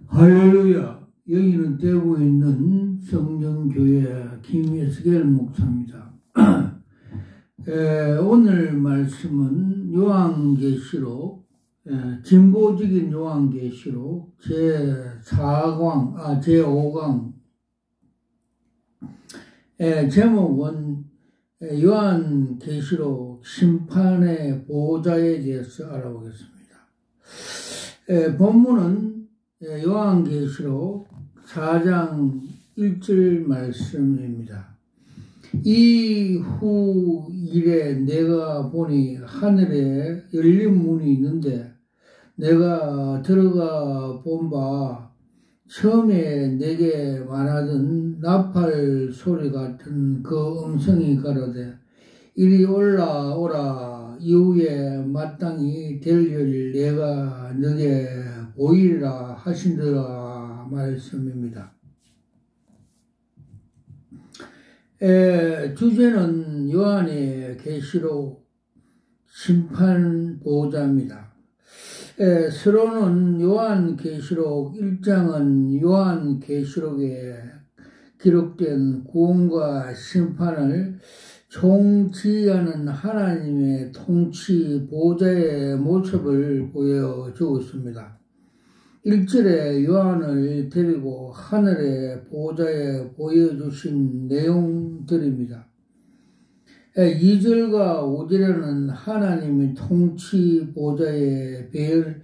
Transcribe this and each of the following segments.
할렐루야. 여기는 대구에 있는 성령교회 김예스겔 목사입니다. 오늘 말씀은 요한계시록, 진보적인 요한계시록 제5강, 제목은 요한계시록 심판의 보호자에 대해서 알아보겠습니다. 본문은 요한계시록 4장 1절 말씀입니다. 이후 일에 내가 보니 하늘에 열린 문이 있는데 내가 들어가 본 바 처음에 내게 말하던 나팔 소리 같은 그 음성이 가로되 이리 올라오라. 이후에 마땅히 될 일 내가 너게 보이리라 하신다라 말씀입니다. 주제는 요한의 계시록 심판 보호자입니다. 서론은 요한계시록 1장은 요한계시록에 기록된 구원과 심판을 총지휘하는 하나님의 통치 보호자의 모습을 보여주고 있습니다. 1절에 요한을 데리고 하늘의 보호자에 보여주신 내용들입니다. 2절과 5절에는 하나님의 통치 보호자의 배열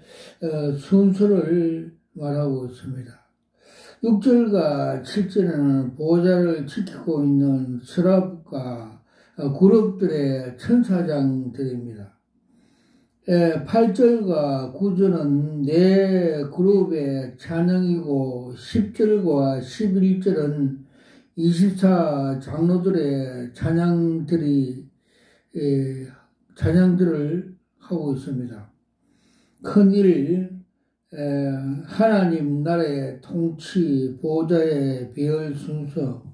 순서를 말하고 있습니다. 6절과 7절에는 보호자를 지키고 있는 서랍과 그룹들의 천사장들입니다. 8절과 9절은 네 그룹의 찬양이고 10절과 11절은 24장로들의 찬양들을 하고 있습니다. 큰일, 하나님 나라의 통치, 보호자의 배열 순서,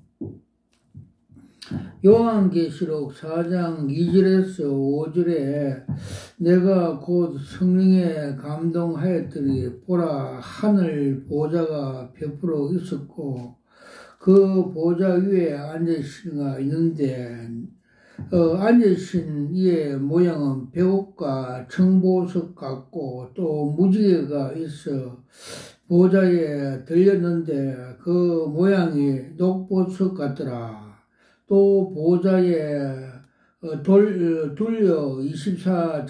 요한계시록 4장 2절에서 5절에 내가 곧 성령에 감동하였더니 보라 하늘 보호자가 베풀어 있었고 그 보호자 위에 앉으신 이가 있는데 앉으신 이의 모양은 배옷과 청보석 같고 또 무지개가 있어 보호자에 들렸는데 그 모양이 녹보석 같더라. 또 보호자에 둘려 24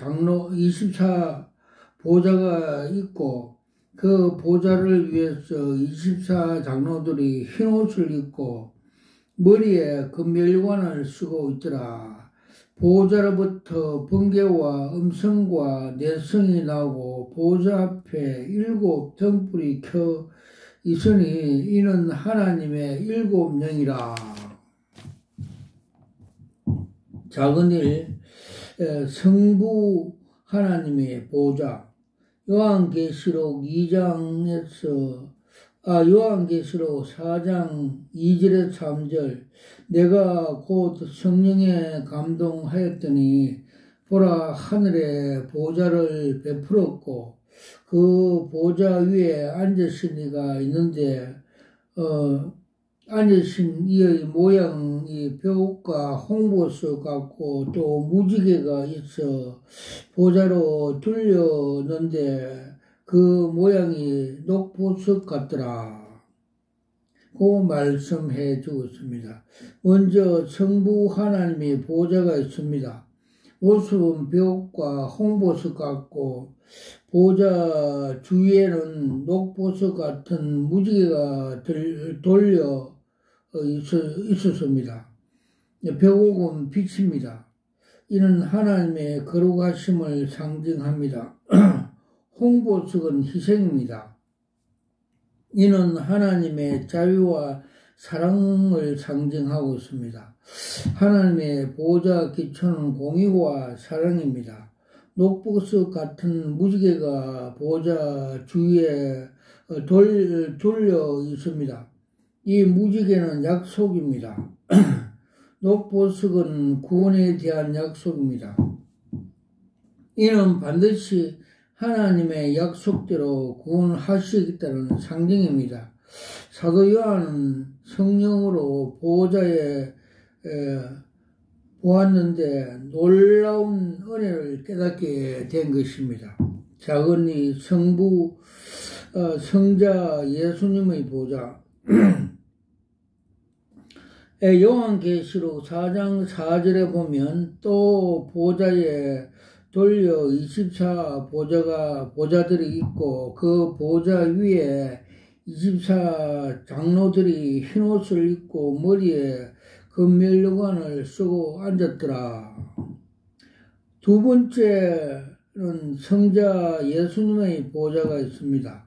보호자가 있고 그 보호자를 위해서 24장로들이 흰옷을 입고 머리에 금멸관을 쓰고 있더라. 보호자로부터 번개와 음성과 내성이 나오고 보호자 앞에 7 등불이 켜 있으니 이는 하나님의 7 영이라. 작은 일, 성부 하나님의 보호자. 요한계시록 4장 2절에서 3절. 내가 곧 성령에 감동하였더니 보라 하늘에 보호자를 베풀었고 그 보호자 위에 앉으신 이가 있는데 앉으신 이의 모양이 배옷과 홍보석 같고 또 무지개가 있어 보좌로 둘렸는데 그 모양이 녹보석 같더라. 그 말씀해 주고 있습니다. 먼저 성부 하나님의 보호자가 있습니다. 모습은 배옷과 홍보석 같고 보호자 주위에는 녹보석 같은 무지개가 돌려 있었습니다. 배옥은 빛입니다. 이는 하나님의 거룩하심을 상징합니다. 홍보석은 희생입니다. 이는 하나님의 자유와 사랑을 상징하고 있습니다. 하나님의 보호자 기초는 공의와 사랑입니다. 녹보석 같은 무지개가 보호자 주위에 돌려 있습니다. 이 무지개는 약속입니다. 녹보석은 구원에 대한 약속입니다. 이는 반드시 하나님의 약속대로 구원하시겠다는 상징입니다. 사도 요한은 성령으로 보호자에 보았는데 놀라운 은혜를 깨닫게 된 것입니다. 작은이 성자 예수님의 보호자 요한계시록 4장 4절에 보면 또 보호자에 돌려 24 보좌들이 있고 그 보호자 위에 24 장로들이 흰옷을 입고 머리에 금면류관을 쓰고 앉았더라. 두 번째는 성자 예수님의 보호자가 있습니다.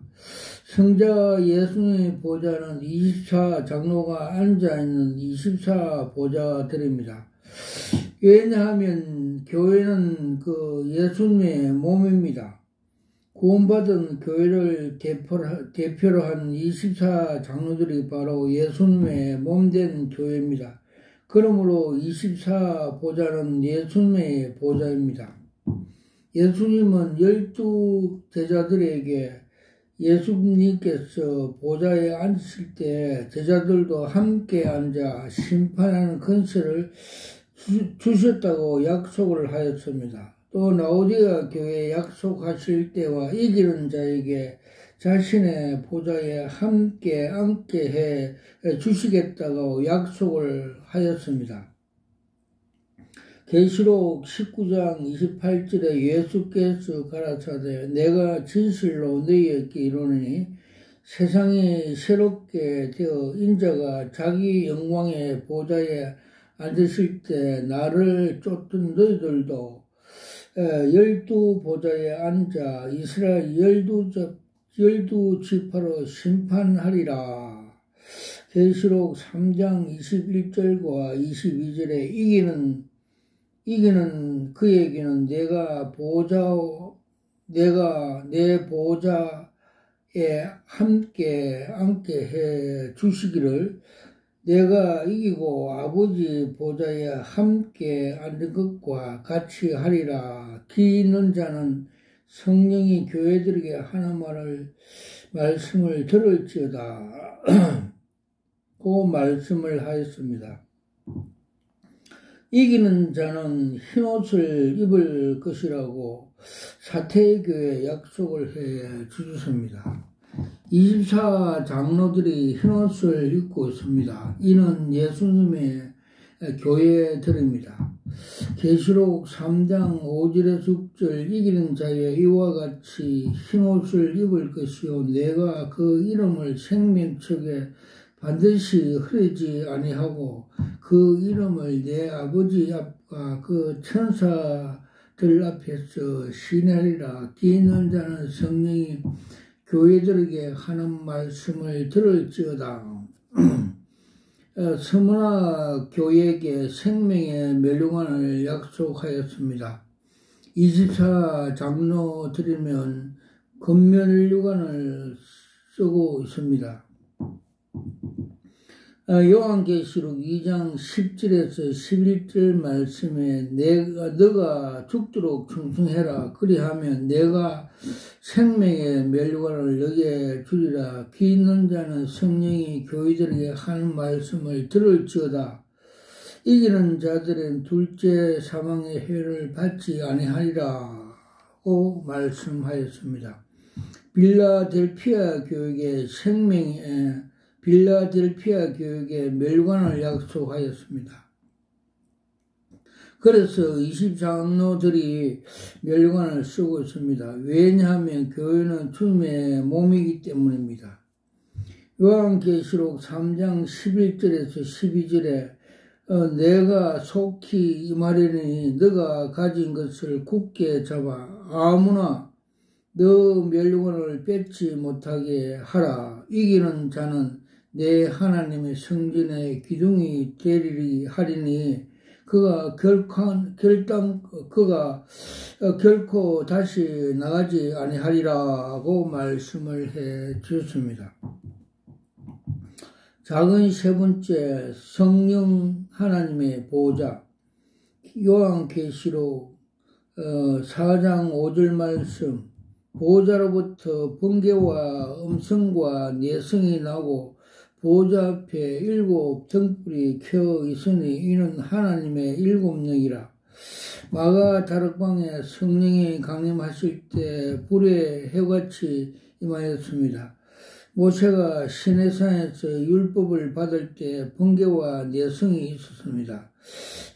성자 예수님의 보호자는 24 장로가 앉아있는 24 보호자들입니다. 왜냐하면 교회는 그 예수님의 몸입니다. 구원받은 교회를 대표로 한 24 장로들이 바로 예수님의 몸된 교회입니다. 그러므로 24 보좌는 예수님의 보좌입니다. 예수님은 12 제자들에게 예수님께서 보좌에 앉으실 때 제자들도 함께 앉아 심판하는 권세를 주셨다고 약속을 하였습니다. 또 라오디게아 교회에 약속하실 때와 이기는 자에게 자신의 보좌에 함께 앉게 해 주시겠다고 약속을 하였습니다. 계시록 19장 28절에 예수께서 가라사대 내가 진실로 너희에게 이르노니 세상이 새롭게 되어 인자가 자기 영광의 보좌에 앉으실 때 나를 쫓던 너희들도 12 보좌에 앉아 이스라엘 12 지파로 심판하리라. 계시록 3장 21절과 22절에 이기는 그에게는 내 보좌에 함께 앉게 해 주시기를 내가 이기고 아버지 보좌에 함께 앉은 것과 같이 하리라. 기 있는 자는 성령이 교회들에게 하는 말씀을 들을지어다. 그 말씀을 하였습니다. 이기는 자는 흰옷을 입을 것이라고 사태교회에 약속을 해 주셨습니다. 24 장로들이 흰옷을 입고 있습니다. 이는 예수님의 교회들입니다. 계시록 3장 5절에서 6절 이기는 자의 이와 같이 흰옷을 입을 것이요 내가 그 이름을 생명책에 반드시 흐리지 아니하고 그 이름을 내 아버지 앞과 그 천사들 앞에서 시인하리라. 기 있는 자는 성령이 교회들에게 하는 말씀을 들을지어다. 스무나 교회에게 생명의 멸류관을 약속하였습니다. 24 장로들이면 금면류관을 쓰고 있습니다. 요한계시록 2장 10절에서 11절 말씀에 너가 죽도록 충성해라. 그리하면 내가 생명의 멸류관을 너에게 주리라. 기 있는 자는 성령이 교회들에게 하는 말씀을 들을지어다. 이기는 자들은 둘째 사망의 해를 받지 아니하리라고 말씀하였습니다. 빌라델피아 교회에 멸관을 약속하였습니다. 그래서 20장로들이 멸관을 쓰고 있습니다. 왜냐하면 교회는 주님의 몸이기 때문입니다. 요한계시록 3장 11절에서 12절에 내가 속히 임하려니 너가 가진 것을 굳게 잡아 아무나 너 멸관을 뺏지 못하게 하라. 이기는 자는 내 하나님의 성전의 기둥이 되리리 하리니 그가 결코 다시 나가지 아니하리라고 말씀을 해 주셨습니다. 작은 세 번째 성령 하나님의 보호자 요한계시록 4장 5절 말씀 보호자로부터 번개와 음성과 내성이 나고 보호자 앞에 7 등불이 켜 있으니 이는 하나님의 7 영이라. 마가 다락방에 성령이 강림하실 때 불의 해같이 임하였습니다. 모세가 시내산에서 율법을 받을 때 번개와 내성이 있었습니다.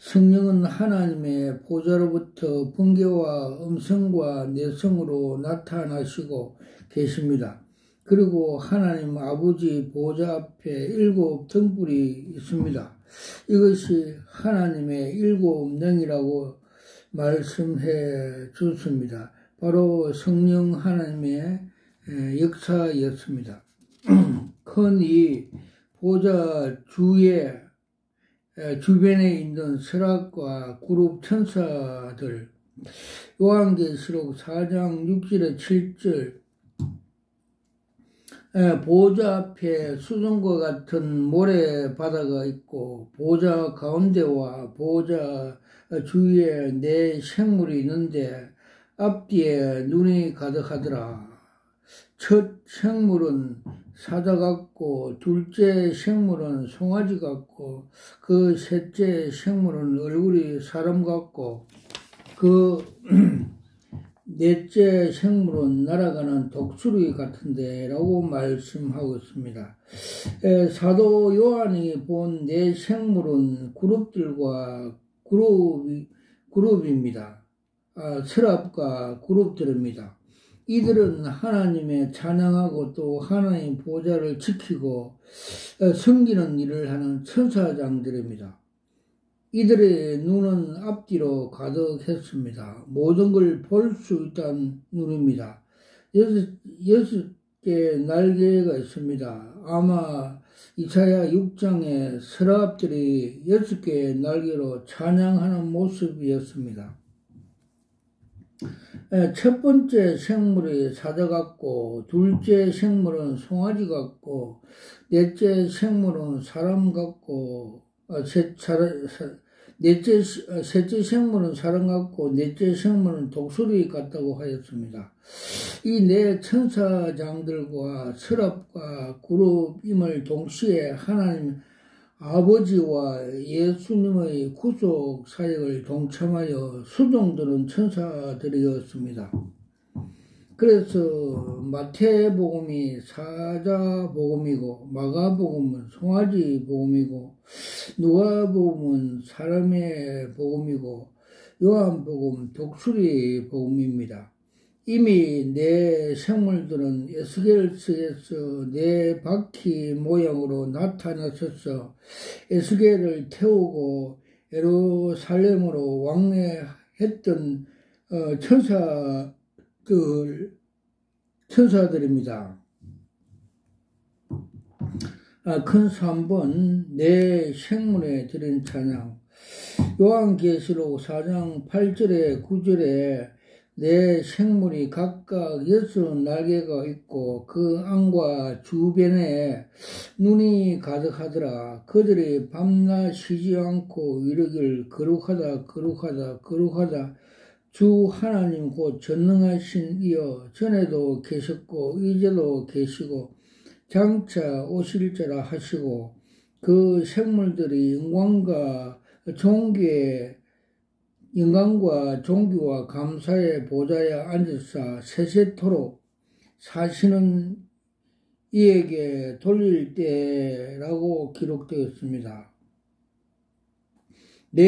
성령은 하나님의 보좌로부터 번개와 음성과 내성으로 나타나시고 계십니다. 그리고 하나님 아버지 보좌 앞에 7 등불이 있습니다. 이것이 하나님의 7 영이라고 말씀해 주셨습니다. 바로 성령 하나님의 역사였습니다. 큰 이 보좌 주변에 있는 스락과 그룹 천사들, 요한계시록 4장 6절에 7절, 보좌 앞에 수정과 같은 모래바다가 있고 보좌 가운데와 보좌 주위에 4 생물이 있는데 앞뒤에 눈이 가득하더라. 첫 생물은 사자 같고 둘째 생물은 송아지 같고 그 셋째 생물은 얼굴이 사람 같고 그 넷째 생물은 날아가는 독수리 같은데 라고 말씀하고 있습니다. 사도 요한이 본 4 생물은 그룹들과 그룹입니다. 스랍과 그룹들입니다. 이들은 하나님의 찬양하고 또 하나님 보좌를 지키고 섬기는 일을 하는 천사장들입니다. 이들의 눈은 앞뒤로 가득했습니다. 모든 걸 볼 수 있다는 눈입니다. 6개 날개가 있습니다. 아마 이사야 6장에 스랍들이 6개의 날개로 찬양하는 모습이었습니다. 첫 번째 생물이 사자 같고 둘째 생물은 송아지 같고 넷째 생물은 사람 같고 셋째 생물은 사람 같고 넷째 생물은 독수리 같다고 하였습니다. 이 4 천사장들과 스랍과 그룹임을 동시에 하나님 아버지와 예수님의 구속 사역을 동참하여 수종드는 천사들이었습니다. 그래서 마태복음이 사자복음이고 마가복음은 송아지 복음이고 누가복음은 사람의 복음이고 요한복음 독수리 복음입니다. 이미 4 생물들은 에스겔서에서 4 바퀴 모양으로 나타났어서 에스겔을 태우고 예루살렘으로 왕래했던 천사들입니다. 큰 3번 4 생물에 드린 찬양. 요한계시록 4장 8절에 9절에 4 생물이 각각 6 날개가 있고 그 안과 주변에 눈이 가득하더라. 그들이 밤낮 쉬지 않고 이르길 거룩하다 거룩하다 거룩하다 주 하나님 곧 전능하신 이여 전에도 계셨고 이제도 계시고 장차 오실 자라 하시고 그 생물들이 영광과 존귀와 감사의 보좌에 앉으사 세세토록 사시는 이에게 돌릴 때라고 기록되었습니다. 4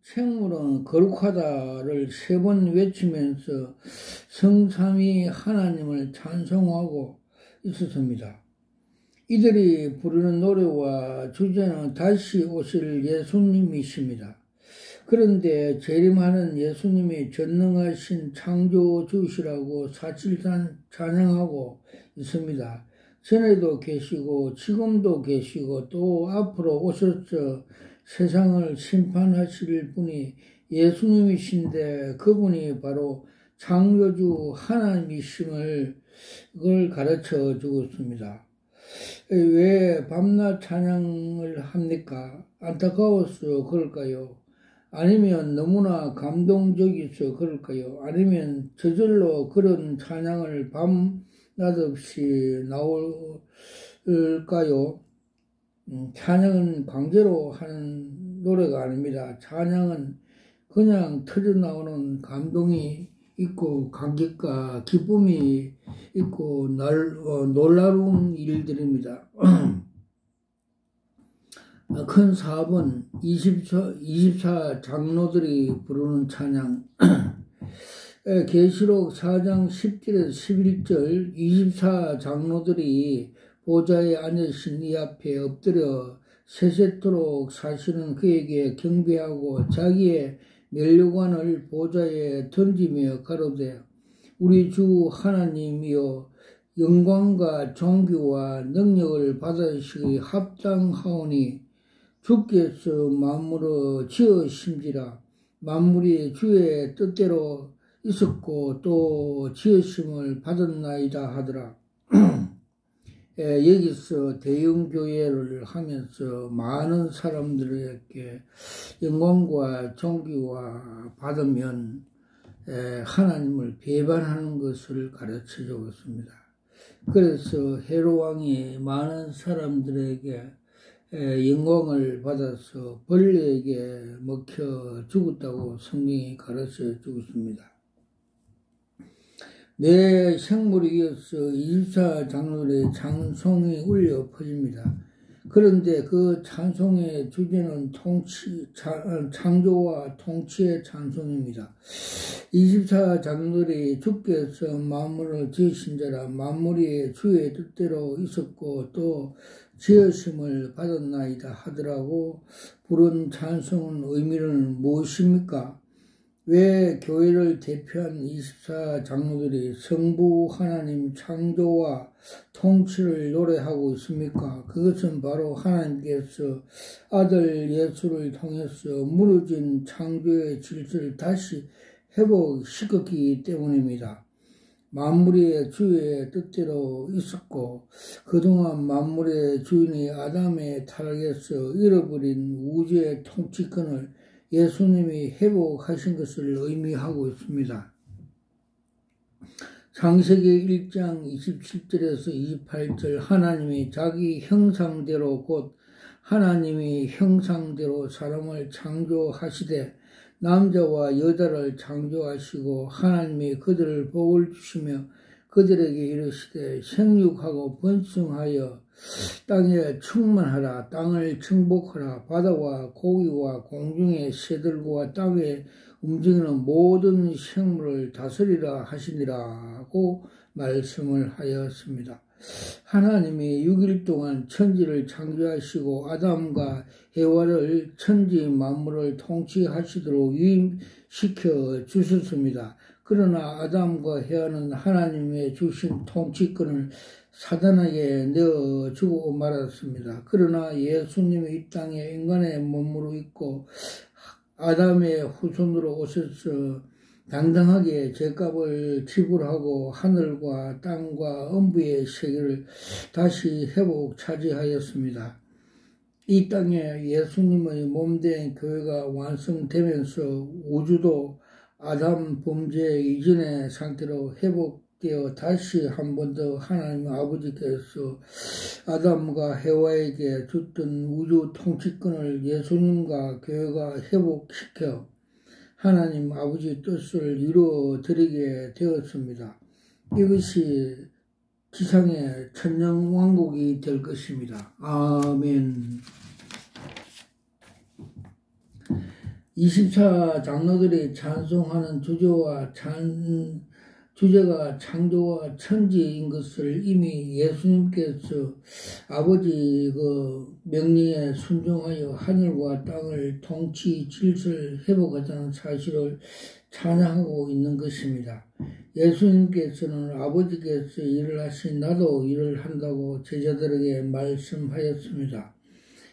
생물은 거룩하다를 3번 외치면서 성삼위 하나님을 찬송하고 있었습니다. 이들이 부르는 노래와 주제는 다시 오실 예수님이십니다. 그런데 재림하는 예수님이 전능하신 창조주시라고 사실상 찬양하고 있습니다. 전에도 계시고 지금도 계시고 또 앞으로 오셔서 세상을 심판하실 분이 예수님이신데 그분이 바로 창조주 하나님이심을 그걸 가르쳐 주고 있습니다. 왜 밤낮 찬양을 합니까? 안타까워서 그럴까요? 아니면 너무나 감동적이서 그럴까요? 아니면 저절로 그런 찬양을 밤낮 없이 나올까요? 찬양은 강제로 하는 노래가 아닙니다. 찬양은 그냥 터져나오는 감동이 있고 감격과 기쁨이 있고 놀라운 일들입니다. 큰 사업은 24 장로들이 부르는 찬양. 계시록 4장 10절에서 11절 24 장로들이 보좌에 앉으신 이 앞에 엎드려 세세토록 사시는 그에게 경배하고 자기의 면류관을 보좌에 던지며 가로되 우리 주 하나님이여 영광과 존귀와 능력을 받으시기 합당하오니 주께서 만물을 지으심지라. 만물이 주의 뜻대로 있었고 또 지으심을 받았나이다 하더라. 여기서 대형교회를 하면서 많은 사람들에게 영광과 존귀와 받으면 하나님을 배반하는 것을 가르쳐주고 있습니다. 그래서 헤롯왕이 많은 사람들에게 영광을 받아서 벌레에게 먹혀 죽었다고 성경이 가르쳐주고 있습니다. 내 생물에 이어서 24 장로들의 찬송이 울려 퍼집니다. 그런데 그 찬송의 주제는 창조와 통치의 찬송입니다. 24 장로들이 주께서 만물을 지으신 자라 만물이 주의 뜻대로 있었고 또 지으심을 받았나이다 하더라고 부른 찬송의 의미는 무엇입니까? 왜 교회를 대표한 24 장로들이 성부 하나님 창조와 통치를 노래하고 있습니까? 그것은 바로 하나님께서 아들 예수를 통해서 무너진 창조의 질서를 다시 회복시켰기 때문입니다. 만물이 주의 뜻대로 있었고 그동안 만물의 주인이 아담의 타락에서 잃어버린 우주의 통치권을 예수님이 회복하신 것을 의미하고 있습니다. 창세기 1장 27절에서 28절 하나님이 자기 형상대로 곧 하나님이 형상대로 사람을 창조하시되 남자와 여자를 창조하시고 하나님이 그들을 복을 주시며 그들에게 이르시되 생육하고 번성하여 땅에 충만하라. 땅을 정복하라. 바다와 고기와 공중의 새들과 땅에 움직이는 모든 생물을 다스리라 하시니라고 말씀을 하였습니다. 하나님이 6일 동안 천지를 창조하시고 아담과 해와를 천지 만물을 통치하시도록 유임시켜 주셨습니다. 그러나 아담과 해와는 하나님의 주신 통치권을 사단에게 내어주고 말았습니다. 그러나 예수님이 이 땅에 인간의 몸으로 있고 아담의 후손으로 오셔서 당당하게 죄값을 지불하고 하늘과 땅과 음부의 세계를 다시 회복 차지하였습니다. 이 땅에 예수님의 몸된 교회가 완성되면서 우주도 아담 범죄 이전의 상태로 회복되어 다시 한 번 더 하나님 아버지께서 아담과 해와에게 줬던 우주 통치권을 예수님과 교회가 회복시켜 하나님 아버지 뜻을 이루어드리게 되었습니다. 이것이 지상의 천년왕국이 될 것입니다. 아멘. 24 장로들이 찬송하는 주제가 창조와 천지인 것을 이미 예수님께서 아버지 명령에 순종하여 하늘과 땅을 통치 질서를 회복하자는 사실을 찬양하고 있는 것입니다. 예수님께서는 아버지께서 일을 하신 나도 일을 한다고 제자들에게 말씀하였습니다.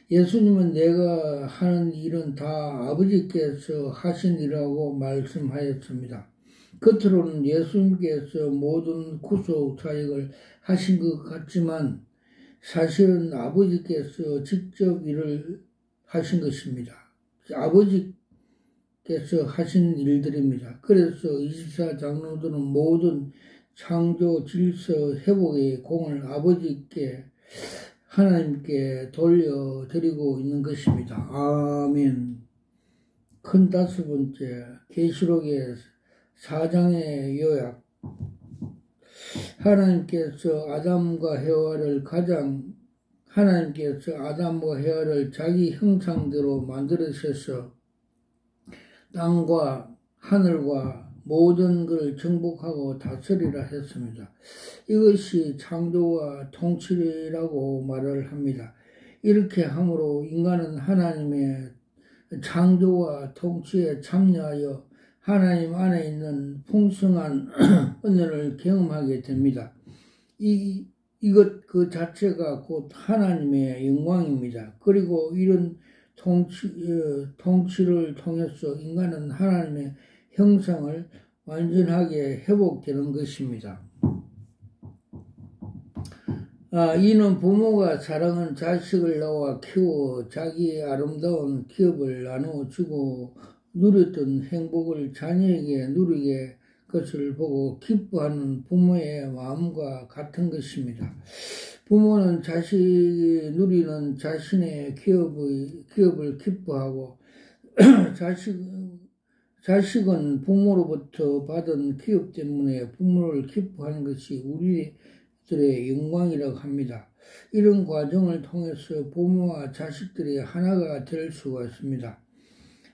예수님은 내가 하는 일은 다 아버지께서 하신 일이라고 말씀하였습니다. 겉으로는 예수님께서 모든 구속 사역을 하신 것 같지만 사실은 아버지께서 직접 일을 하신 것입니다. 하나님께서 하신 일들입니다. 그래서 24장로들은 모든 창조 질서 회복의 공을 아버지께 하나님께 돌려드리고 있는 것입니다. 아멘. 큰 5번째, 계시록의 4장의 요약. 하나님께서 아담과 헤와를 자기 형상대로 만들으셔서 땅과 하늘과 모든 것을 정복하고 다스리라 했습니다. 이것이 창조와 통치라고 말을 합니다. 이렇게 함으로 인간은 하나님의 창조와 통치에 참여하여 하나님 안에 있는 풍성한 은혜를 경험하게 됩니다. 이것 그 자체가 곧 하나님의 영광입니다. 그리고 이런 통치를 통해서 인간은 하나님의 형상을 완전하게 회복되는 것입니다. 이는 부모가 사랑하는 자식을 낳아 키워 자기의 아름다운 기업을 나눠주고 누렸던 행복을 자녀에게 누리게 것을 보고 기뻐하는 부모의 마음과 같은 것입니다. 부모는 자식이 누리는 자신의 기업을 기뻐하고 자식은 부모로부터 받은 기업 때문에 부모를 기뻐하는 것이 우리들의 영광이라고 합니다. 이런 과정을 통해서 부모와 자식들이 하나가 될 수가 있습니다.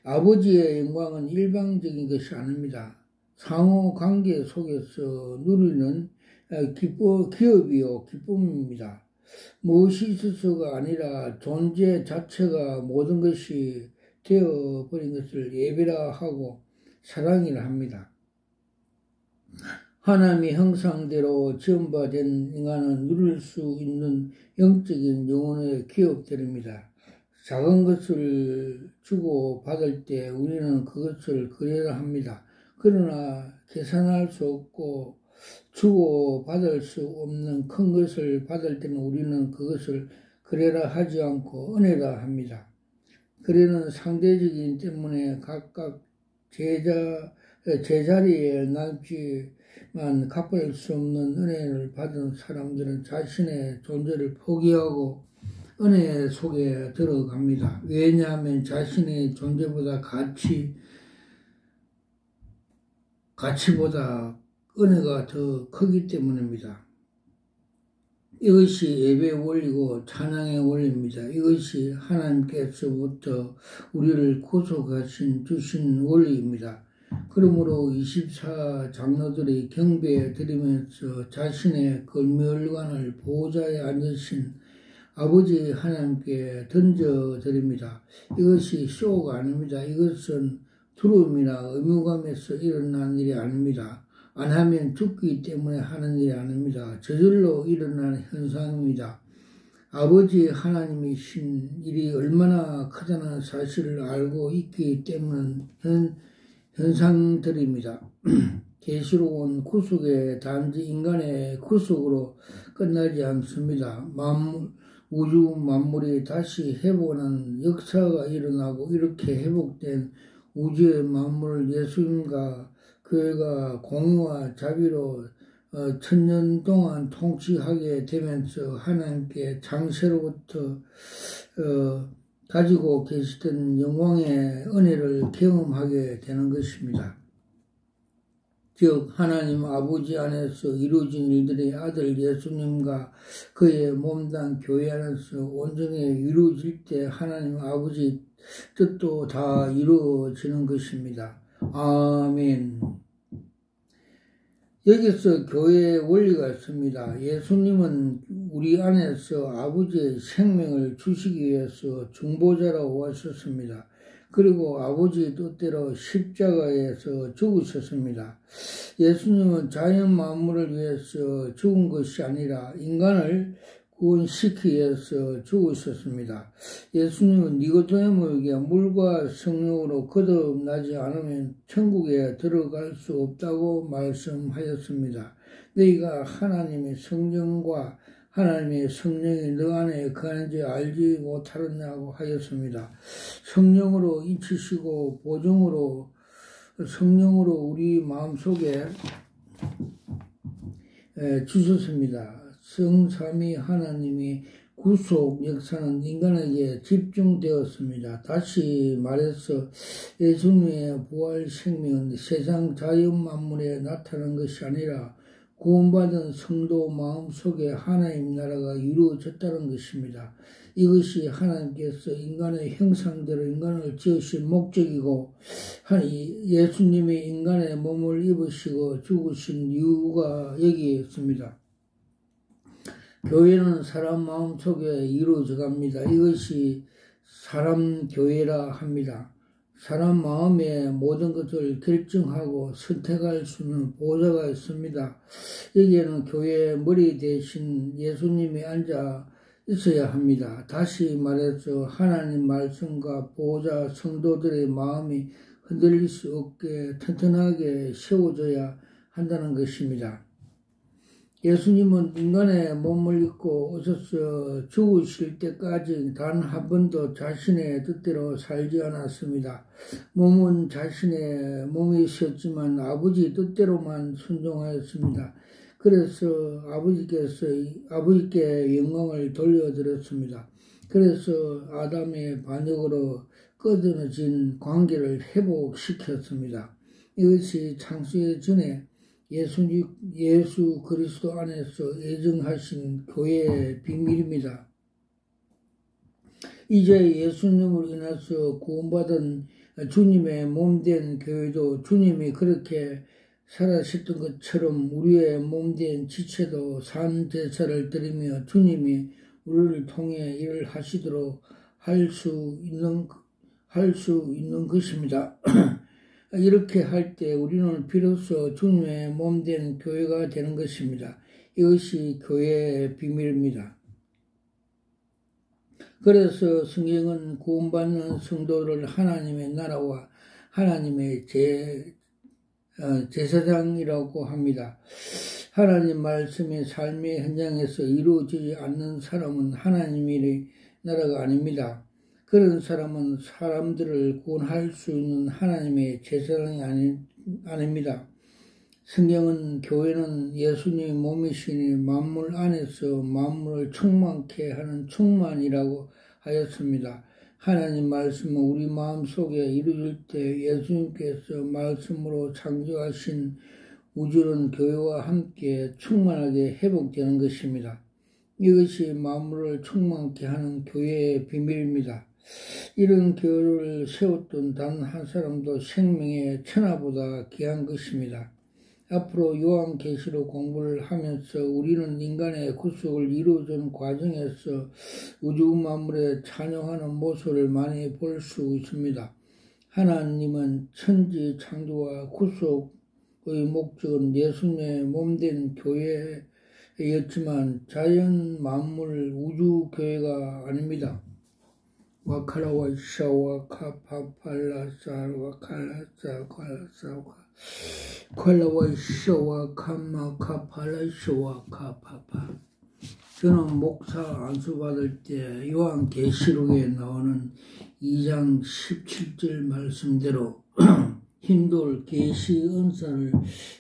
아버지의 영광은 일방적인 것이 아닙니다. 상호 관계 속에서 누리는 기업이요 기쁨입니다. 무엇이 있어서가 아니라 존재 자체가 모든 것이 되어버린 것을 예배라 하고 사랑이라 합니다. 하나님의 형상대로 지음받은 인간은 누릴 수 있는 영적인 영혼의 기업들입니다. 작은 것을 주고 받을 때 우리는 그것을 그래라 합니다. 그러나 계산할 수 없고 주고 받을 수 없는 큰 것을 받을 때는 우리는 그것을 그래라 하지 않고 은혜라 합니다. 그래는 상대적이기 때문에 각각 제자리에 남지만 갚을 수 없는 은혜를 받은 사람들은 자신의 존재를 포기하고 은혜 속에 들어갑니다. 왜냐하면 자신의 존재보다 가치보다 은혜가 더 크기 때문입니다. 이것이 예배의 원리고 찬양의 원리입니다. 이것이 하나님께서부터 우리를 구속하신 주신 원리입니다. 그러므로 24장로들이 경배 드리면서 자신의 걸멸관을 보호자에 앉으신 아버지 하나님께 던져드립니다. 이것이 쇼가 아닙니다. 이것은 두려움이나 의무감에서 일어난 일이 아닙니다. 안 하면 죽기 때문에 하는 일이 아닙니다. 저절로 일어나는 현상입니다. 아버지 하나님이신 일이 얼마나 크다는 사실을 알고 있기 때문에 현상들입니다. 계시록은 구속의 단지 인간의 구속으로 끝나지 않습니다. 우주 만물이 다시 회복하는 역사가 일어나고 이렇게 회복된 우주의 만물을 예수님과 교회가 공의와 자비로 1000년 동안 통치하게 되면서 하나님께 장세로부터 가지고 계시던 영광의 은혜를 경험하게 되는 것입니다. 즉 하나님 아버지 안에서 이루어진 일들이 아들 예수님과 그의 몸단 교회 안에서 온전히 이루어질 때 하나님 아버지 뜻도 다 이루어지는 것입니다. 아멘. 여기서 교회의 원리가 있습니다. 예수님은 우리 안에서 아버지의 생명을 주시기 위해서 중보자라고 하셨습니다. 그리고 아버지 뜻대로 십자가에서 죽으셨습니다. 예수님은 자연 만물을 위해서 죽은 것이 아니라 인간을 구원시키기 위해서 죽으셨습니다. 예수님은 니고데모에게 물과 성령으로 거듭나지 않으면 천국에 들어갈 수 없다고 말씀하였습니다. 너희가 하나님의 성령과 하나님의 성령이 너 안에 거하는지 알지 못하느냐고 하였습니다. 성령으로 인치시고 보증으로 성령으로 우리 마음속에 주셨습니다. 성삼위 하나님이 구속 역사는 인간에게 집중되었습니다. 다시 말해서 예수님의 부활 생명은 세상 자연 만물에 나타난 것이 아니라 구원받은 성도 마음속에 하나님 나라가 이루어졌다는 것입니다. 이것이 하나님께서 인간의 형상대로 인간을 지으신 목적이고 예수님이 인간의 몸을 입으시고 죽으신 이유가 여기에 있습니다. 교회는 사람 마음속에 이루어져 갑니다. 이것이 사람 교회라 합니다. 사람 마음의 모든 것을 결정하고 선택할 수 있는 보좌가 있습니다. 여기에는 교회의 머리 대신 예수님이 앉아 있어야 합니다. 다시 말해서 하나님 말씀과 보좌 성도들의 마음이 흔들릴 수 없게 튼튼하게 세워져야 한다는 것입니다. 예수님은 인간의 몸을 입고 오셔서 죽으실 때까지 단 한 번도 자신의 뜻대로 살지 않았습니다. 몸은 자신의 몸이셨지만 아버지 뜻대로만 순종하였습니다. 그래서 아버지께 영광을 돌려드렸습니다. 그래서 아담의 반역으로 끊어진 관계를 회복시켰습니다. 이것이 창세 전에 예수 그리스도 안에서 예정하신 교회의 비밀입니다. 이제 예수님으로 인해서 구원받은 주님의 몸된 교회도 주님이 그렇게 살아셨던 것처럼 우리의 몸된 지체도 산 제사를 드리며 주님이 우리를 통해 일을 하시도록 할 수 있는 것입니다. 이렇게 할 때 우리는 비로소 주님의 몸된 교회가 되는 것입니다. 이것이 교회의 비밀입니다. 그래서 성경은 구원받는 성도를 하나님의 나라와 하나님의 제사장이라고 합니다. 하나님 말씀의 삶의 현장에서 이루어지지 않는 사람은 하나님의 나라가 아닙니다. 그런 사람은 사람들을 구원할 수 있는 하나님의 제사장이 아닙니다. 성경은 교회는 예수님의 몸이시니 만물 안에서 만물을 충만케 하는 충만이라고 하였습니다. 하나님 말씀은 우리 마음속에 이루어질 때 예수님께서 말씀으로 창조하신 우주는 교회와 함께 충만하게 회복되는 것입니다. 이것이 만물을 충만케 하는 교회의 비밀입니다. 이런 교회를 세웠던 단 한 사람도 생명의 천하보다 귀한 것입니다. 앞으로 요한계시록 공부를 하면서 우리는 인간의 구속을 이루어준 과정에서 우주 만물에 찬양하는 모습을 많이 볼 수 있습니다. 하나님은 천지 창조와 구속의 목적은 예수님의 몸된 교회였지만 자연 만물 우주 교회가 아닙니다. 와카라와 샤와 카파팔라사 와칼라사 칼라와 샤와 카마 카팔라 샤와 카파파. 저는 목사 안수 받을 때 요한계시록에 나오는 2장 17절 말씀대로 흰돌 계시 은사를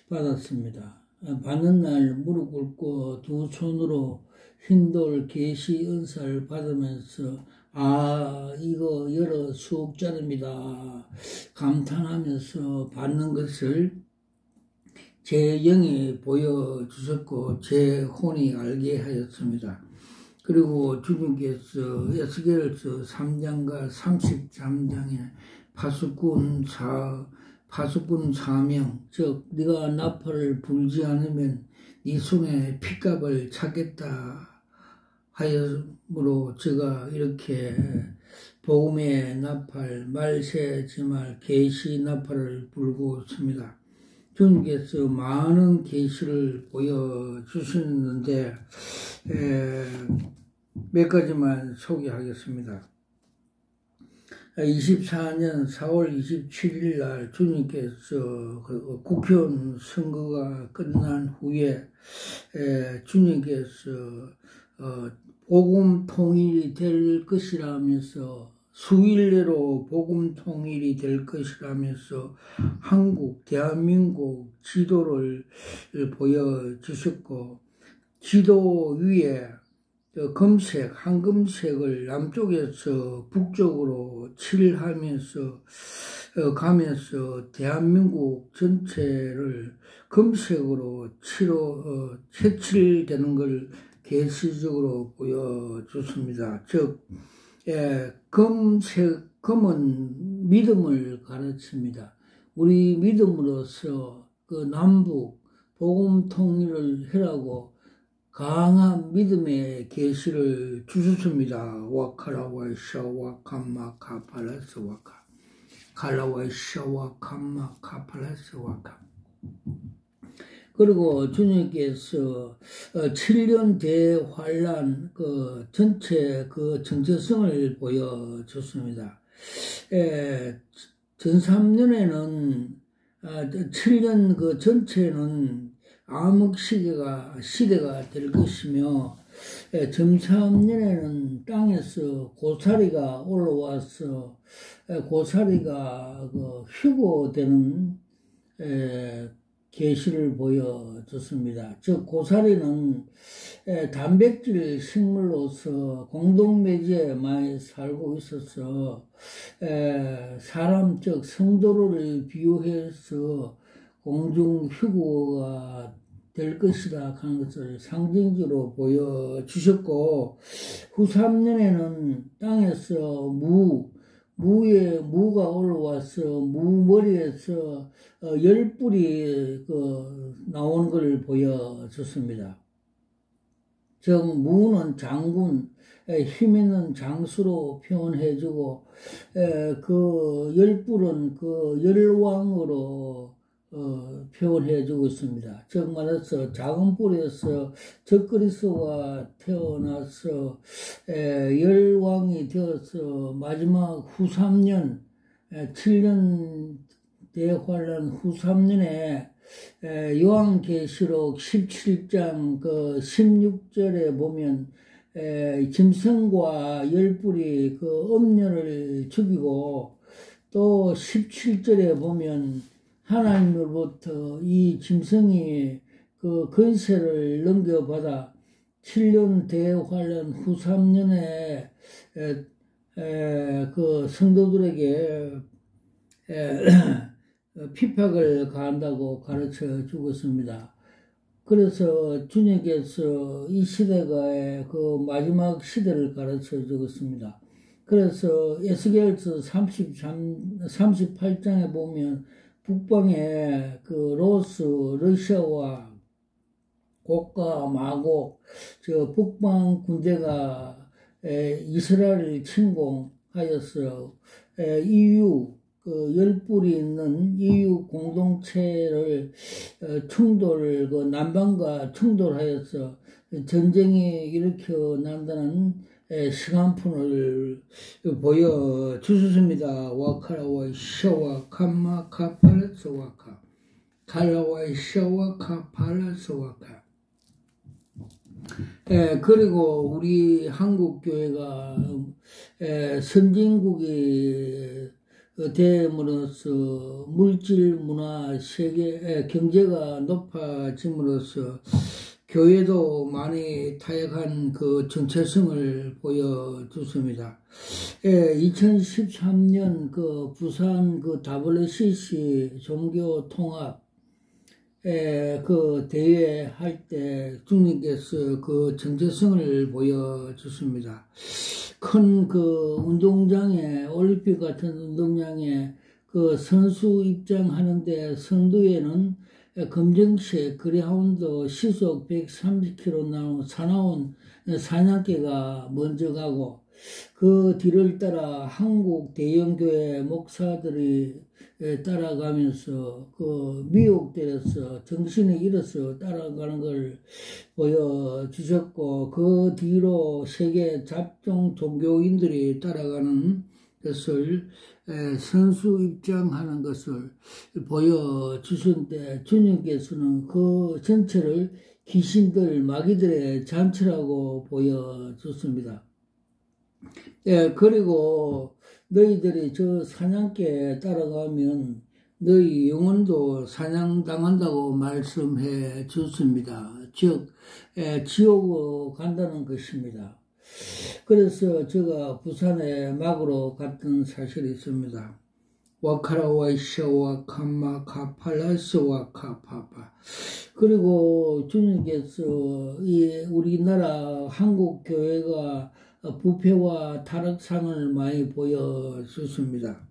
받았습니다. 받는 날 무릎 꿇고 두 손으로 흰돌 계시 은사를 받으면서 이거 여러 수억짜리입니다. 감탄하면서 받는 것을 제 영이 보여주셨고 제 혼이 알게 하였습니다. 그리고 주님께서 에스겔서 3장과 33장에 파수꾼 사명, 즉 네가 나팔을 불지 않으면 네 손에 핏값을 찾겠다 하였으므로 제가 이렇게 복음의 나팔, 말세지말 계시 나팔을 불고 있습니다. 주님께서 많은 계시를 보여주셨는데 몇 가지만 소개하겠습니다. 24년 4월 27일 날 주님께서 국회의원 선거가 끝난 후에 주님께서 복음 통일이 될 것이라면서 수일 내로 복음 통일이 될 것이라면서 한국, 대한민국 지도를 보여주셨고 지도 위에 금색, 황금색을 남쪽에서 북쪽으로 칠하면서 가면서 대한민국 전체를 금색으로 색칠되는 걸 계시적으로 보여줬습니다. 즉, 금은 믿음을 가르칩니다. 우리 믿음으로써 그 남북 복음 통일을 하라고 강한 믿음의 계시를 주셨습니다. 와카라와이샤 와카마카 팔라스 와카 칼라와이샤 와카마카 팔라스 와카. 그리고 주님께서 7년 대환란 그 전체 그 정체성을 보여줬습니다. 전 3년에는 7년 그 전체는 암흑 시대가 될 것이며, 전 3년에는 땅에서 고사리가 올라와서 고사리가 그 휴고되는 계시를 보여줬습니다. 즉 고사리는 단백질 식물로서 공동매지에 많이 살고 있어서 사람 즉 성도를 비유해서 공중휴고가 될 것이다 하는 것을 상징적으로 보여주셨고 후 3년에는 땅에서 무가 올라와서 무머리에서 10뿔이 나오는 것을 보여줬습니다. 즉 무는 장군, 힘 있는 장수로 표현해주고 그 10뿔은 그 열왕으로 표현해주고 있습니다. 즉 말해서 작은 뿔에서 적그리스도가 태어나서 열왕이 되어서 마지막 후 3년 7년 대환란 후 3년에 요한계시록 17장 그 16절에 보면 짐승과 열뿔이 그 음녀를 죽이고 또 17절에 보면 하나님으로부터 이 짐승이 그 권세를 넘겨받아 7년 대환란 후 3년에 그 성도들에게 핍박을 가한다고 가르쳐 주고 있습니다. 그래서 주님께서 이 시대가 그 마지막 시대를 가르쳐 주고 있습니다. 그래서 에스겔서 38장에 보면 북방에 그 러시아와 곡과 마곡, 북방 군대가 이스라엘을 침공하여서 EU, 그 10뿔이 있는 EU 공동체를 그 남방과 충돌하여서 전쟁이 일으켜난다는 시간푼을 보여주셨습니다. 와카라와 샤와 카마 카팔라스 와카 칼라와 샤와 카팔라스 와카. 그리고 우리 한국교회가 선진국이 됨으로써 물질 문화 세계 경제가 높아짐으로써 교회도 많이 타협한 그 정체성을 보여줬습니다. 2013년 그 부산 그 WCC 종교 통합 그 대회 할 때 주님께서 그 정체성을 보여줬습니다. 큰 그 운동장에 올림픽 같은 운동장에 그 선수 입장하는데 선두에는 검정색 그레하운드 시속 130km 나온 사나운 사냥개가 먼저 가고 그 뒤를 따라 한국 대형교회 목사들이 따라가면서 그 미혹되어서 정신을 잃어서 따라가는 걸 보여주셨고 그 뒤로 세계 잡종 종교인들이 따라가는 것을 선수 입장하는 것을 보여주셨는데 주님께서는 그 전체를 귀신들, 마귀들의 잔치라고 보여줬습니다. 예, 그리고 너희들이 저 사냥개에 따라가면 너희 영혼도 사냥당한다고 말씀해 줬습니다. 즉, 지옥으로 간다는 것입니다. 그래서 제가 부산에 막으로 갔던 사실이 있습니다. 와카라와이샤와 카마카팔라스와 카파파. 그리고 주님께서 이 우리나라 한국 교회가 부패와 타락상을 많이 보여주십니다.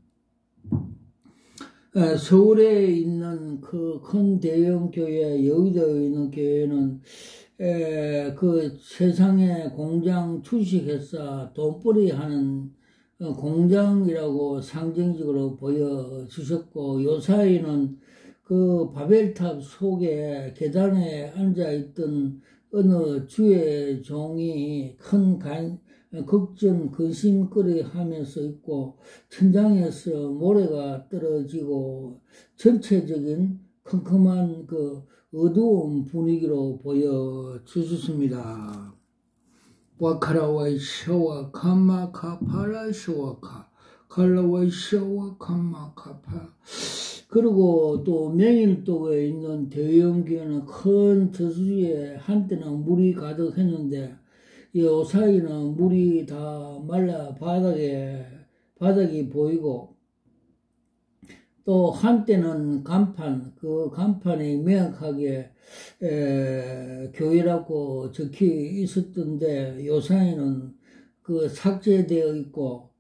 서울에 있는 그 큰 대형 교회, 여의도에 있는 교회는 그 세상의 공장 주식회사 돈벌이 하는 공장이라고 상징적으로 보여주셨고, 요사이는 그 바벨탑 속에 계단에 앉아있던 어느 주의 종이 큰 극전 근심거리 하면서 있고, 천장에서 모래가 떨어지고 전체적인 컴컴한 그 어두운 분위기로 보여주셨습니다. 와카라와이 샤와 카마카파라 샤와카 칼라와이 샤와 카마카파. 그리고 또 명일도에 있는 대형교회는 큰 저수지에 한때는 물이 가득했는데 요사이는 물이 다 말라 바닥이 보이고, 또 한때는 그 간판이 명확하게 교회라고 적혀 있었던데 요사이는 그 삭제되어 있고,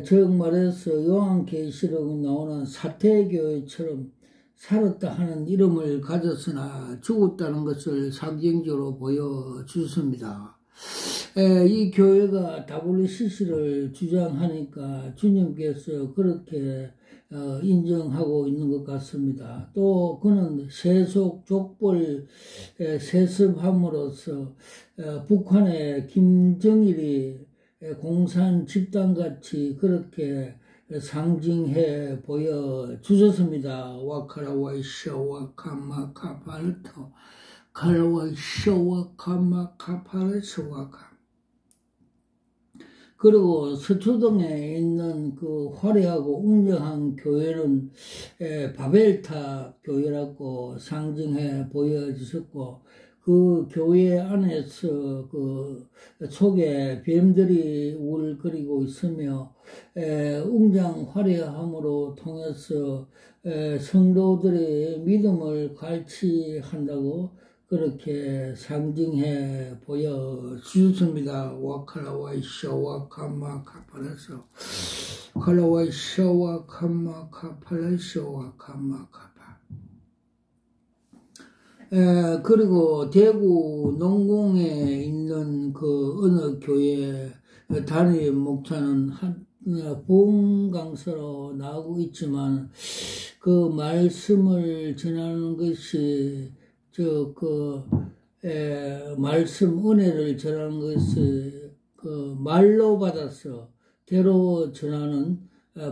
즉 말해서 요한계시록에 나오는 사태교회처럼 살았다 하는 이름을 가졌으나 죽었다는 것을 상징적으로 보여주습니다. 이 교회가 WCC를 주장하니까 주님께서 그렇게 인정하고 있는 것 같습니다. 또 그는 세속 족벌 세습함으로써 북한의 김정일이 공산 집단같이 그렇게 상징해 보여주셨습니다. 와카라와이샤와 카마카팔토 칼라와이샤와 카마카팔토와카. 그리고 서초동에 있는 그 화려하고 웅장한 교회는 바벨탑 교회라고 상징해 보여주셨고, 그 교회 안에서 그 속에 뱀들이 울거리고 있으며 웅장 화려함으로 통해서 성도들의 믿음을 갈취한다고 그렇게 상징해 보여주셨습니다. 와칼라와이샤와 카마카팔라서 칼라와이샤와 카마카팔라서와 카마카파. 그리고 대구 농공에 있는 그 어느 교회 담임 목사는 부흥 강사로 나오고 있지만, 그 말씀을 전하는 것이 말씀 은혜를 전하는 것을 그 말로 받아서 대로 전하는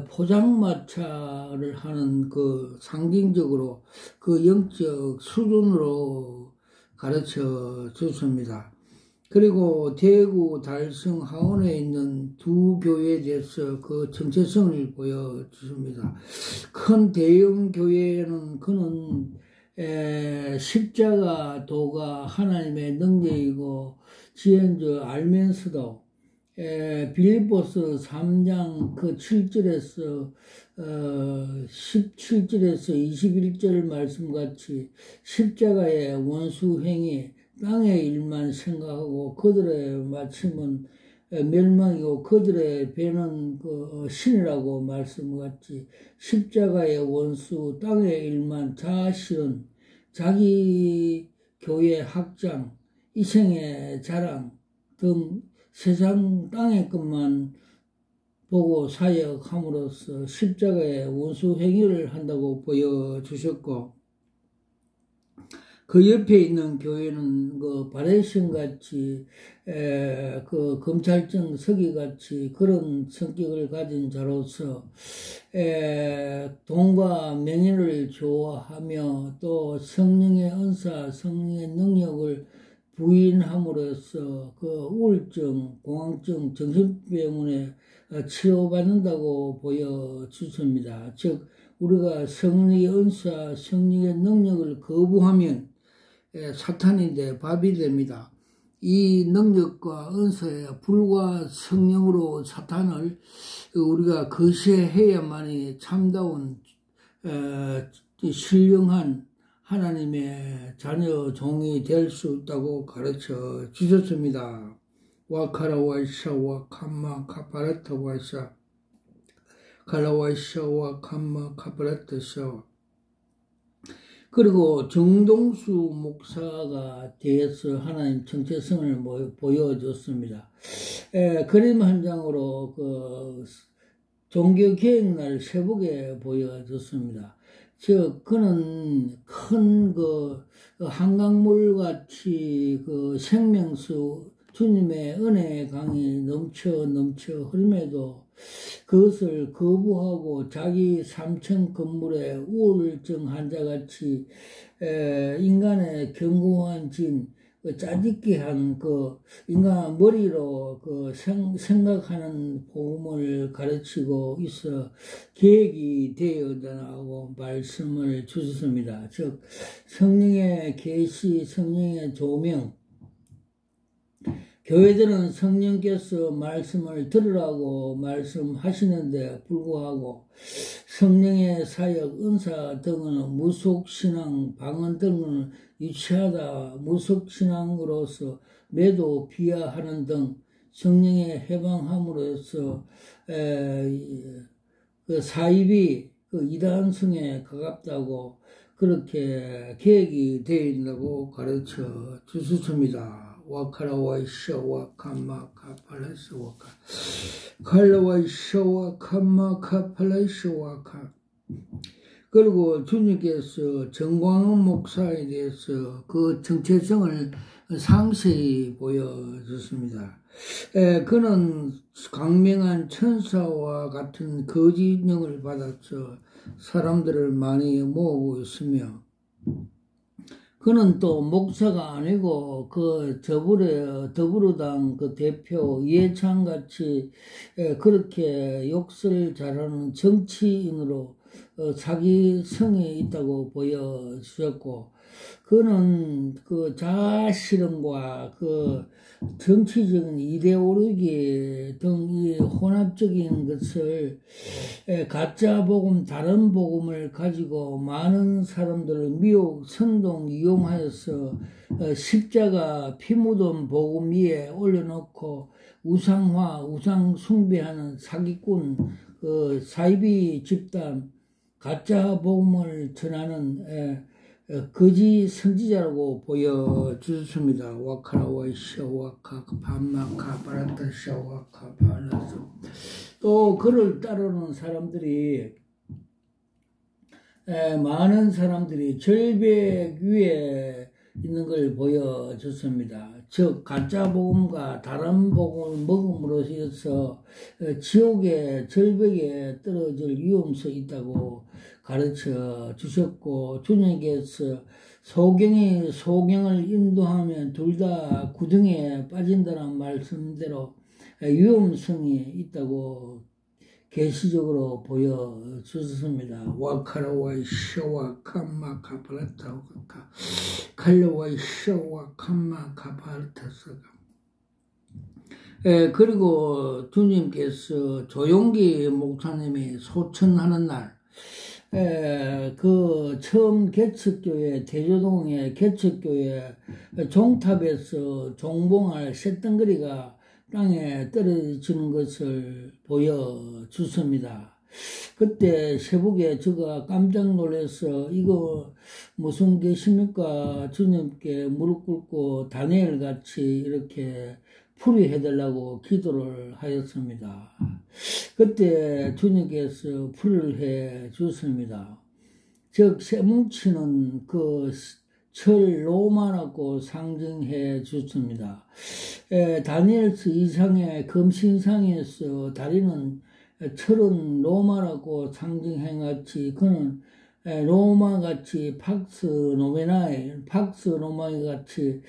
포장마차를 하는 그 상징적으로 그 영적 수준으로 가르쳐 줬습니다. 그리고 대구 달성 하원에 있는 두 교회에 대해서 그 정체성을 보여주십니다. 큰 대형 교회는 그는 십자가 도가 하나님의 능력이고 지은 줄 알면서도 빌립보서 3장 그 7절에서 17절에서 21절 말씀같이 십자가의 원수행위 땅의 일만 생각하고 그들의 마침은 멸망이고 그들의 배는 그 신이라고 말씀같이 십자가의 원수 땅의 일만 자아실은 자기 교회 확장 이생의 자랑 등 세상 땅의 것만 보고 사역함으로써 십자가의 원수 행위를 한다고 보여주셨고, 그 옆에 있는 교회는 그 바레션 같이 그 검찰청 서기 같이 그런 성격을 가진 자로서 돈과 명예를 좋아하며 또 성령의 은사, 성령의 능력을 부인함으로써 그 우울증, 공황증, 정신병원에 치료받는다고 보여주습니다. 즉 우리가 성령의 은사, 성령의 능력을 거부하면 사탄인데 밥이 됩니다. 이 능력과 은사에 불과 성령으로 사탄을 우리가 거시해야만이 참다운 신령한 하나님의 자녀 종이 될 수 있다고 가르쳐 주셨습니다. 와카라와이샤와 캄마 카파라타와이샤 칼라와이샤와 캄마 카파라타샤. 그리고 정동수 목사가 대해서 하나님 정체성을 보여줬습니다. 그림 한 장으로 그 종교개혁날 새벽에 보여줬습니다. 즉 그는 큰 그 한강물 같이 그 생명수 주님의 은혜의 강이 넘쳐 흐름에도 그것을 거부하고 자기 3층 건물에 우울증 환자같이 인간의 견고한 진, 짜깁기한 그 인간 머리로 그 생각하는 복음을 가르치고 있어 계획이 되어다라고 말씀을 주셨습니다. 즉 성령의 계시, 성령의 조명. 교회들은 성령께서 말씀을 들으라고 말씀하시는데 불구하고 성령의 사역, 은사 등은 무속신앙, 방언 등은 유치하다, 무속신앙으로서 매도 비하하는 등 성령의 해방함으로써 그 사입이 그 이단성에 가깝다고 그렇게 계획이 되어 있다고 가르쳐 주셨습니다. 와카라와이샤와 캄마카팔라스와카 칼라와이샤와 캄마카팔라스와카. 그리고 주님께서 정광훈 목사에 대해서 그 정체성을 상세히 보여줬습니다. 그는 강명한 천사와 같은 거짓령을 받아서 사람들을 많이 모으고 있으며 그는 또 목사가 아니고 그 더불어당 그 대표 이해찬 같이 그렇게 욕설 잘하는 정치인으로 자기 성에 있다고 보여주셨고 그는 그 자아실현과 그 정치적인 이데올로기 등 이 혼합적인 것을 가짜 복음, 다른 복음을 가지고 많은 사람들을 미혹, 선동, 이용하여서 십자가 피 묻은 복음 위에 올려놓고 우상화, 우상 숭배하는 사기꾼, 그 사이비 집단, 가짜 복음을 전하는 거짓 선지자라고 보여주셨습니다. 와카라와이샤 와카 반마카 바라타샤 와카 바라스. 또 그를 따르는 사람들이 많은 사람들이 절벽 위에 있는 걸 보여줬습니다. 즉 가짜 복음과 다른 복음을 먹음으로써 지옥의 절벽에 떨어질 위험성이 있다고 가르쳐 주셨고 주님께서 소경이 소경을 인도하면 둘 다 구덩이에 빠진다는 말씀대로 위험성이 있다고 계시적으로 보여주셨습니다. 와카라와이 샤와 캄마 카팔라타오카 칼라와이 샤와 캄마 카팔타사가. 그리고 주님께서 조용기 목사님이 소천하는 날 그 처음 개척교회 대조동의 개척교회 종탑에서 종봉할 쇳덩거리가 땅에 떨어지는 것을 보여주습니다. 그때 새벽에 제가 깜짝 놀라서 이거 무슨 계십니까? 주님께 무릎 꿇고 다니엘 같이 이렇게 풀이해달라고 기도를 하였습니다. 그때 주님께서 풀을 해 주셨습니다. 즉 쇠뭉치는 그 철 로마라고 상징해 주습니다. 다니엘서 2장의 금신상에서 다리는 철은 로마라고 상징해같이 그는 로마같이 팍스 로마이 같이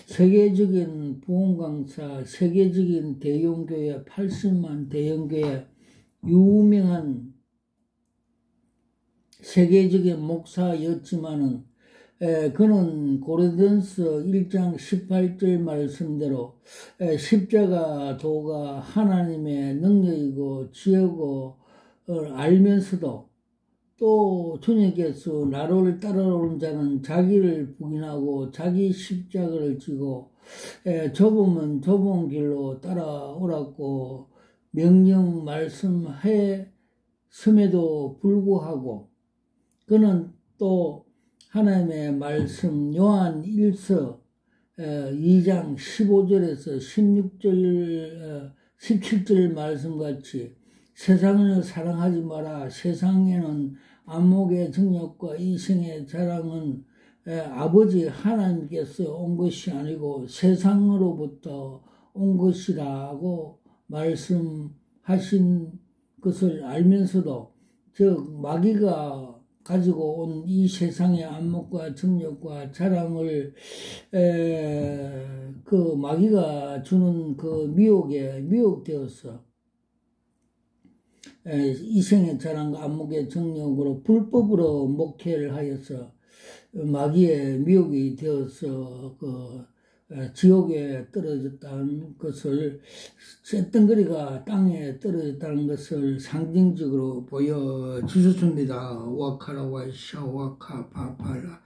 세계적인 부흥강사, 세계적인 대형교회, 80만 대형교회, 유명한 세계적인 목사였지만은 그는 고린도전서 1장 18절 말씀대로 십자가 도가 하나님의 능력이고 지혜고 알면서도 또 주님께서 나를 따라오는 자는 자기를 부인하고 자기 십자가를 지고 좁으면 좁은 길로 따라오라고 명령 말씀했음에도 불구하고 그는 또 하나님의 말씀 요한 1서 2장 15절에서 17절 말씀같이 세상을 사랑하지 마라. 세상에는 안목의 정욕과 이생의 자랑은 아버지 하나님께서 온 것이 아니고 세상으로부터 온 것이라고 말씀하신 것을 알면서도 즉 마귀가 가지고 온 이 세상의 안목과 정욕과 자랑을 그 마귀가 주는 그 미혹에 미혹되어서 이생의 자랑과 안목의 정욕으로 불법으로 목회를 하여서 마귀의 미혹이 되어서 그 지옥에 떨어졌다는 것을 쇳덩거리가 땅에 떨어졌다는 것을 상징적으로 보여주셨습니다. 와카라와 샤와카 파팔라.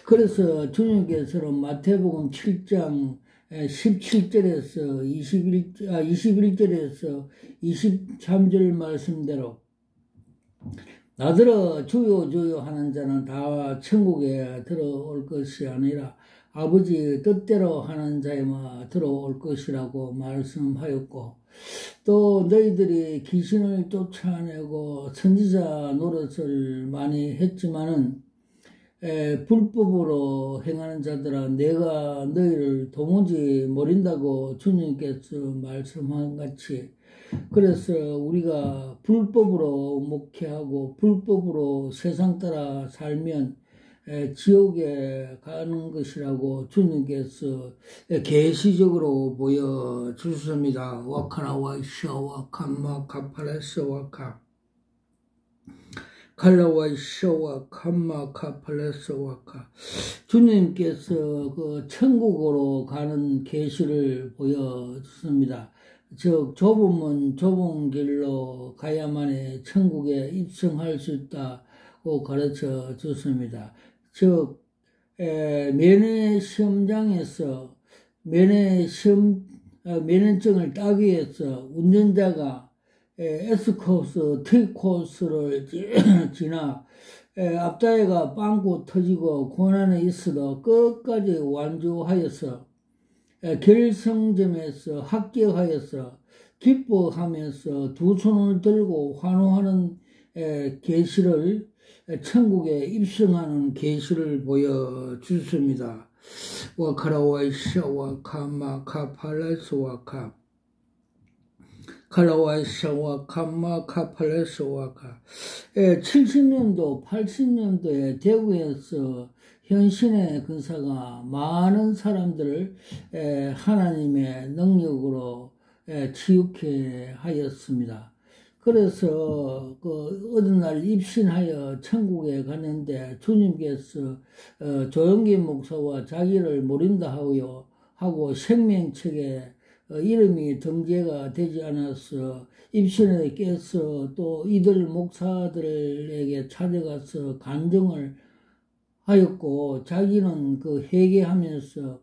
그래서 주님께서는 마태복음 7장 17절에서 21절에서 23절 말씀대로 나더러 주여 주여 하는 자는 다 천국에 들어올 것이 아니라 아버지 뜻대로 하는 자에만 들어올 것이라고 말씀하였고 또 너희들이 귀신을 쫓아내고 선지자 노릇을 많이 했지만은 불법으로 행하는 자들아 내가 너희를 도무지 모른다고 주님께서 말씀한 같이 그래서 우리가 불법으로 목회하고 불법으로 세상 따라 살면 지옥에 가는 것이라고 주님께서 계시적으로 보여주셨습니다. 와카나와 샤와 칸마 카팔레스 와카 칼라와 샤와 칸마 카팔레스 와카 주님께서 그 천국으로 가는 계시를 보여주셨습니다. 즉 좁으면 좁은 길로 가야만이 천국에 입성할 수 있다고 가르쳐 줬습니다. 즉 면회 시험장에서 면허증을 따기 위해서 운전자가 S코스, T코스를 지나 앞자리가 빵꾸 터지고 고난에 있어도 끝까지 완주하여서 결승점에서 합격하여서 기뻐하면서 두 손을 들고 환호하는 계시를 천국에 입성하는 계시를 보여주십니다. 와카라와이샤와 카마 카팔레스와 카 칼라와이샤와 카마 카팔레스와 카 70년도 80년도에 대구에서 현신의 근사가 많은 사람들을 하나님의 능력으로 치유케 하였습니다. 그래서 그 어느 날 입신하여 천국에 갔는데 주님께서 조영기 목사와 자기를 모른다 하고 생명책에 이름이 등재가 되지 않아서 입신에 깨서 또 이들 목사들에게 찾아가서 간증을 하였고 자기는 그 회개하면서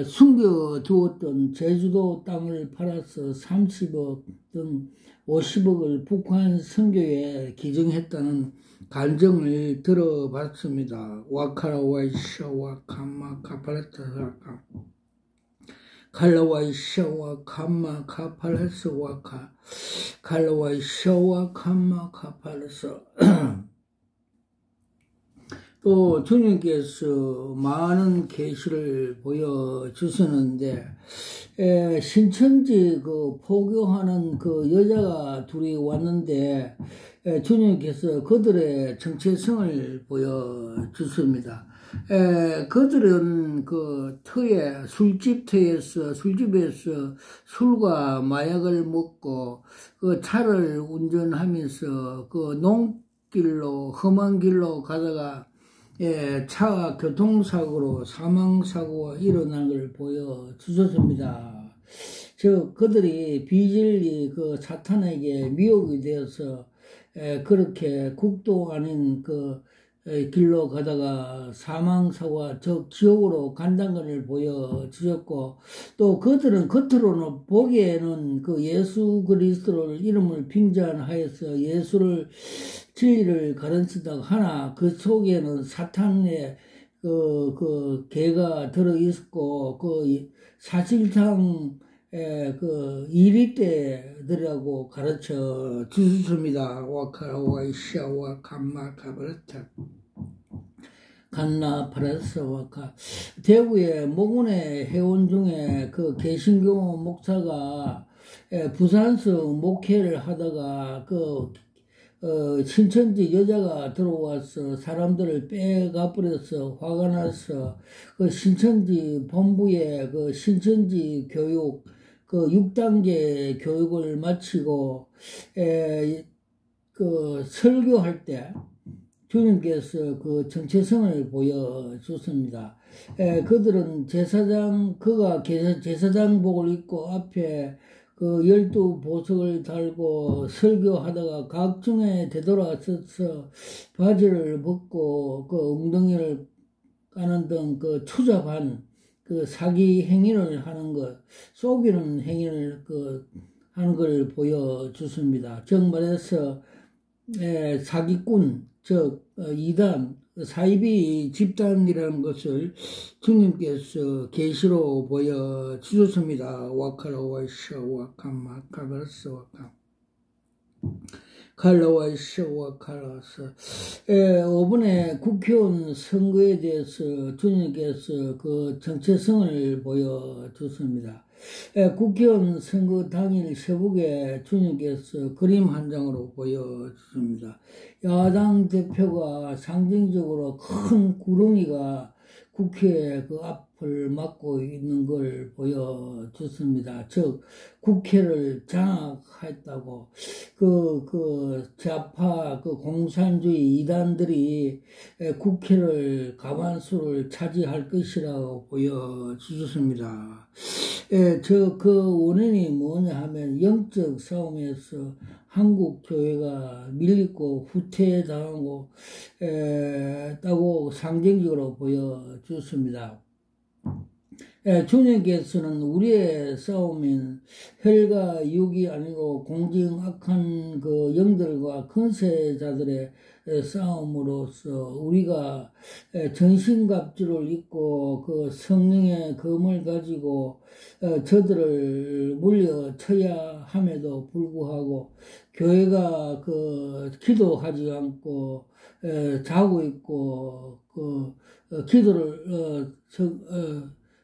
숨겨두었던 제주도 땅을 팔아서 30억 등 50억을 북한 선교에 기증했다는 간증을 들어봤습니다. 와카라와이샤와 카마 카팔레타사카 칼라와이샤와 카마 카팔레스와카 칼라와이샤와 카마 카팔레스 또 주님께서 많은 계시를 보여주셨는데, 신천지 그 포교하는 그 여자가 둘이 왔는데, 주님께서 그들의 정체성을 보여주십니다. 그들은 그 술집에서 술과 마약을 먹고 그 차를 운전하면서 그 험한 길로 가다가 차 교통사고로 사망사고가 일어난 걸 보여주셨습니다. 그들이 비질리 그 사탄에게 미혹이 되어서 그렇게 국도 아닌 그 길로 가다가 사망사고와 지옥으로 간다는 것을 보여주셨고, 또 그들은 겉으로는 보기에는 그 예수 그리스도를 이름을 빙자하여서 예수를 진리를 가르치다가 하나 그 속에는 사탄의 그 개가 들어 있었고, 그 사실상 그 이리떼들이라고 가르쳐 주셨습니다. 와카와이샤와 감마카브르타 간나 파라스와카. 대구의 모군의 회원 중에 그 개신교 목사가 부산서 목회를 하다가 신천지 여자가 들어와서 사람들을 빼가버려서 화가 나서 그 신천지 본부에 그 신천지 교육 그 6단계 교육을 마치고 그 설교할 때 주님께서 그 정체성을 보여줬습니다. 그들은 그가 제사장복을 입고 앞에 그 12보석을 달고 설교하다가 각중에 되돌아서서 바지를 벗고 그 엉덩이를 까는 등 그 추잡한 그 사기 행위를 하는 것, 속이는 행위를 하는 걸 보여줬습니다. 즉 말해서 사기꾼, 즉 이단, 사이비 집단이라는 것을 주님께서 계시로 보여주셨습니다. 와카라와이샤 와카마카바스 와카 칼라와이샤 와카라스. 이번에 국회의원 선거에 대해서 주님께서 그 정체성을 보여줬습니다. 국회의원 선거 당일 새벽에 주님께서 그림 한 장으로 보여줬습니다. 야당 대표가 상징적으로 큰 구렁이가 국회 그 앞을 막고 있는 걸 보여줬습니다. 즉, 국회를 장악했다고, 좌파, 공산주의 이단들이 국회를 과반수를 차지할 것이라고 보여주셨습니다. 그 원인이 뭐냐 하면 영적 싸움에서 한국 교회가 밀리고 후퇴당하고 따고 상징적으로 보여줬습니다. 주님께서는 우리의 싸움은 혈과 육이 아니고 공중 악한 그 영들과 권세자들의 싸움으로서 우리가 전신갑주를 입고 그 성령의 검을 가지고 저들을 물려쳐야 함에도 불구하고 교회가 기도하지 않고 자고 있고 기도를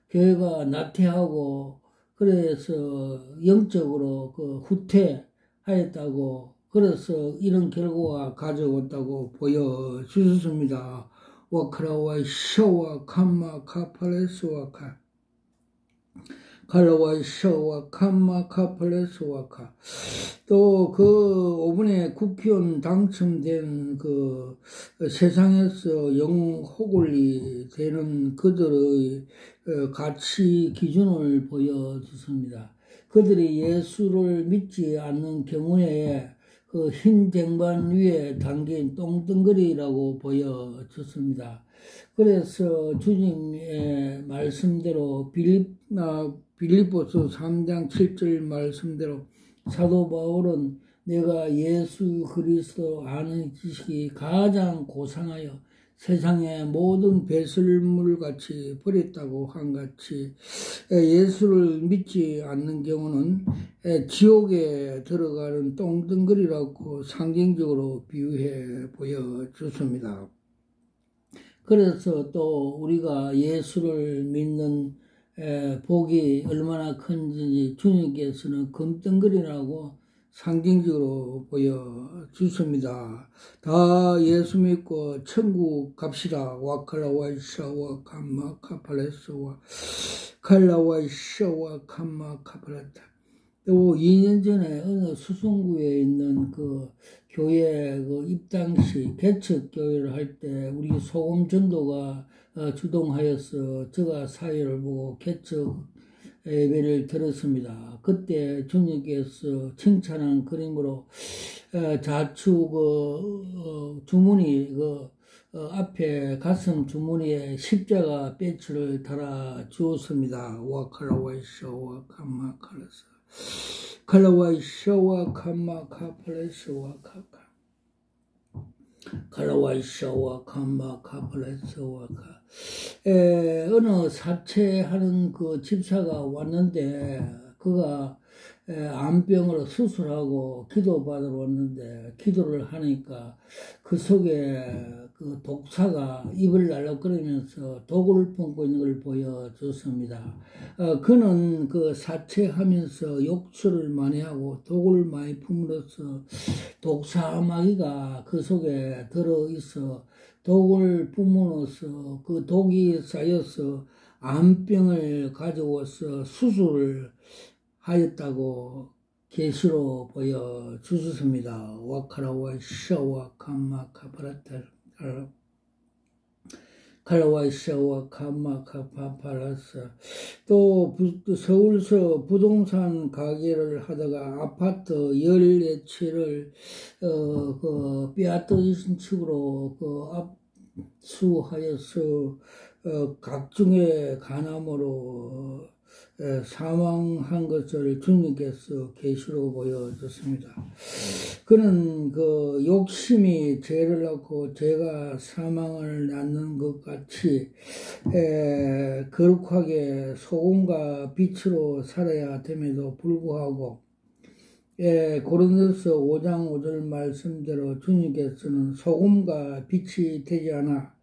교회가 나태하고 그래서 영적으로 후퇴하였다고 그래서 이런 결과가 가져왔다고 보여주셨습니다. 와크라와 샤와 캄마 카팔레스와 칼라와 샤와 캄마 카팔레스와 또 그 5분에 국회의원 당첨된 세상에서 영호골이 되는 그들의 가치 기준을 보여주습니다. 그들이 예수를 믿지 않는 경우에 흰 쟁반 위에 담긴 똥덩어리라고 보여줬습니다. 그래서 주님의 말씀대로 빌립보서 3장 7절 말씀대로 사도 바울은 내가 예수 그리스도 아는 지식이 가장 고상하여 세상의 모든 배설물같이 버렸다고 한 같이 예수를 믿지 않는 경우는 지옥에 들어가는 똥덩어리라고 상징적으로 비유해 보여줬습니다. 그래서 또 우리가 예수를 믿는 복이 얼마나 큰지 주님께서는 금덩어리라고 상징적으로 보여주십니다. 다 예수 믿고 천국 갑시다. 와칼라와이샤와 감마카팔레스와 칼라와이샤와 감마카팔레타. 또 2년 전에 어느 수성구에 있는 그 교회 그 입당식 개척 교회를 할 때 우리 소금 전도가 주동하여서 제가 사회를 보고 개척 예배를 드렸습니다. 그때 주님께서 칭찬한 그림으로 좌측 주머니 앞에 가슴 주머니에 십자가 배치를 달아 주었습니다. 와칼라와이샤와 감마칼라사 칼라와이샤와 감마카팔레스와 카카 칼라와이샤와 감마카팔레스와 카 어느 사채하는 그 집사가 왔는데 그가 암병으로 수술하고 기도받으러 왔는데 기도를 하니까 그 속에 그 독사가 입을 날락거리면서 독을 품고 있는 걸 보여줬습니다. 그는 그 사채하면서 욕설을 많이 하고 독을 많이 품으로써 독사마귀가 그 속에 들어있어 독을 뿜으로써 그 독이 쌓여서 암병을 가져와서 수술을 하였다고 계시로 보여주셨습니다. 와카라와 샤와 감마카파라타 칼라와이샤와 감마카파파라사 또 서울서 부동산 가게를 하다가 아파트 14채를 그 빼앗겨진 측으로 그 압수하여서 각종의 간암으로 사망한 것을 주님께서 계시로 보여줬습니다. 그는 그 욕심이 죄를 낳고 죄가 사망을 낳는 것 같이 거룩하게 소금과 빛으로 살아야 됨에도 불구하고 고린도서 5장 5절 말씀대로 주님께서는 소금과 빛이 되지 않아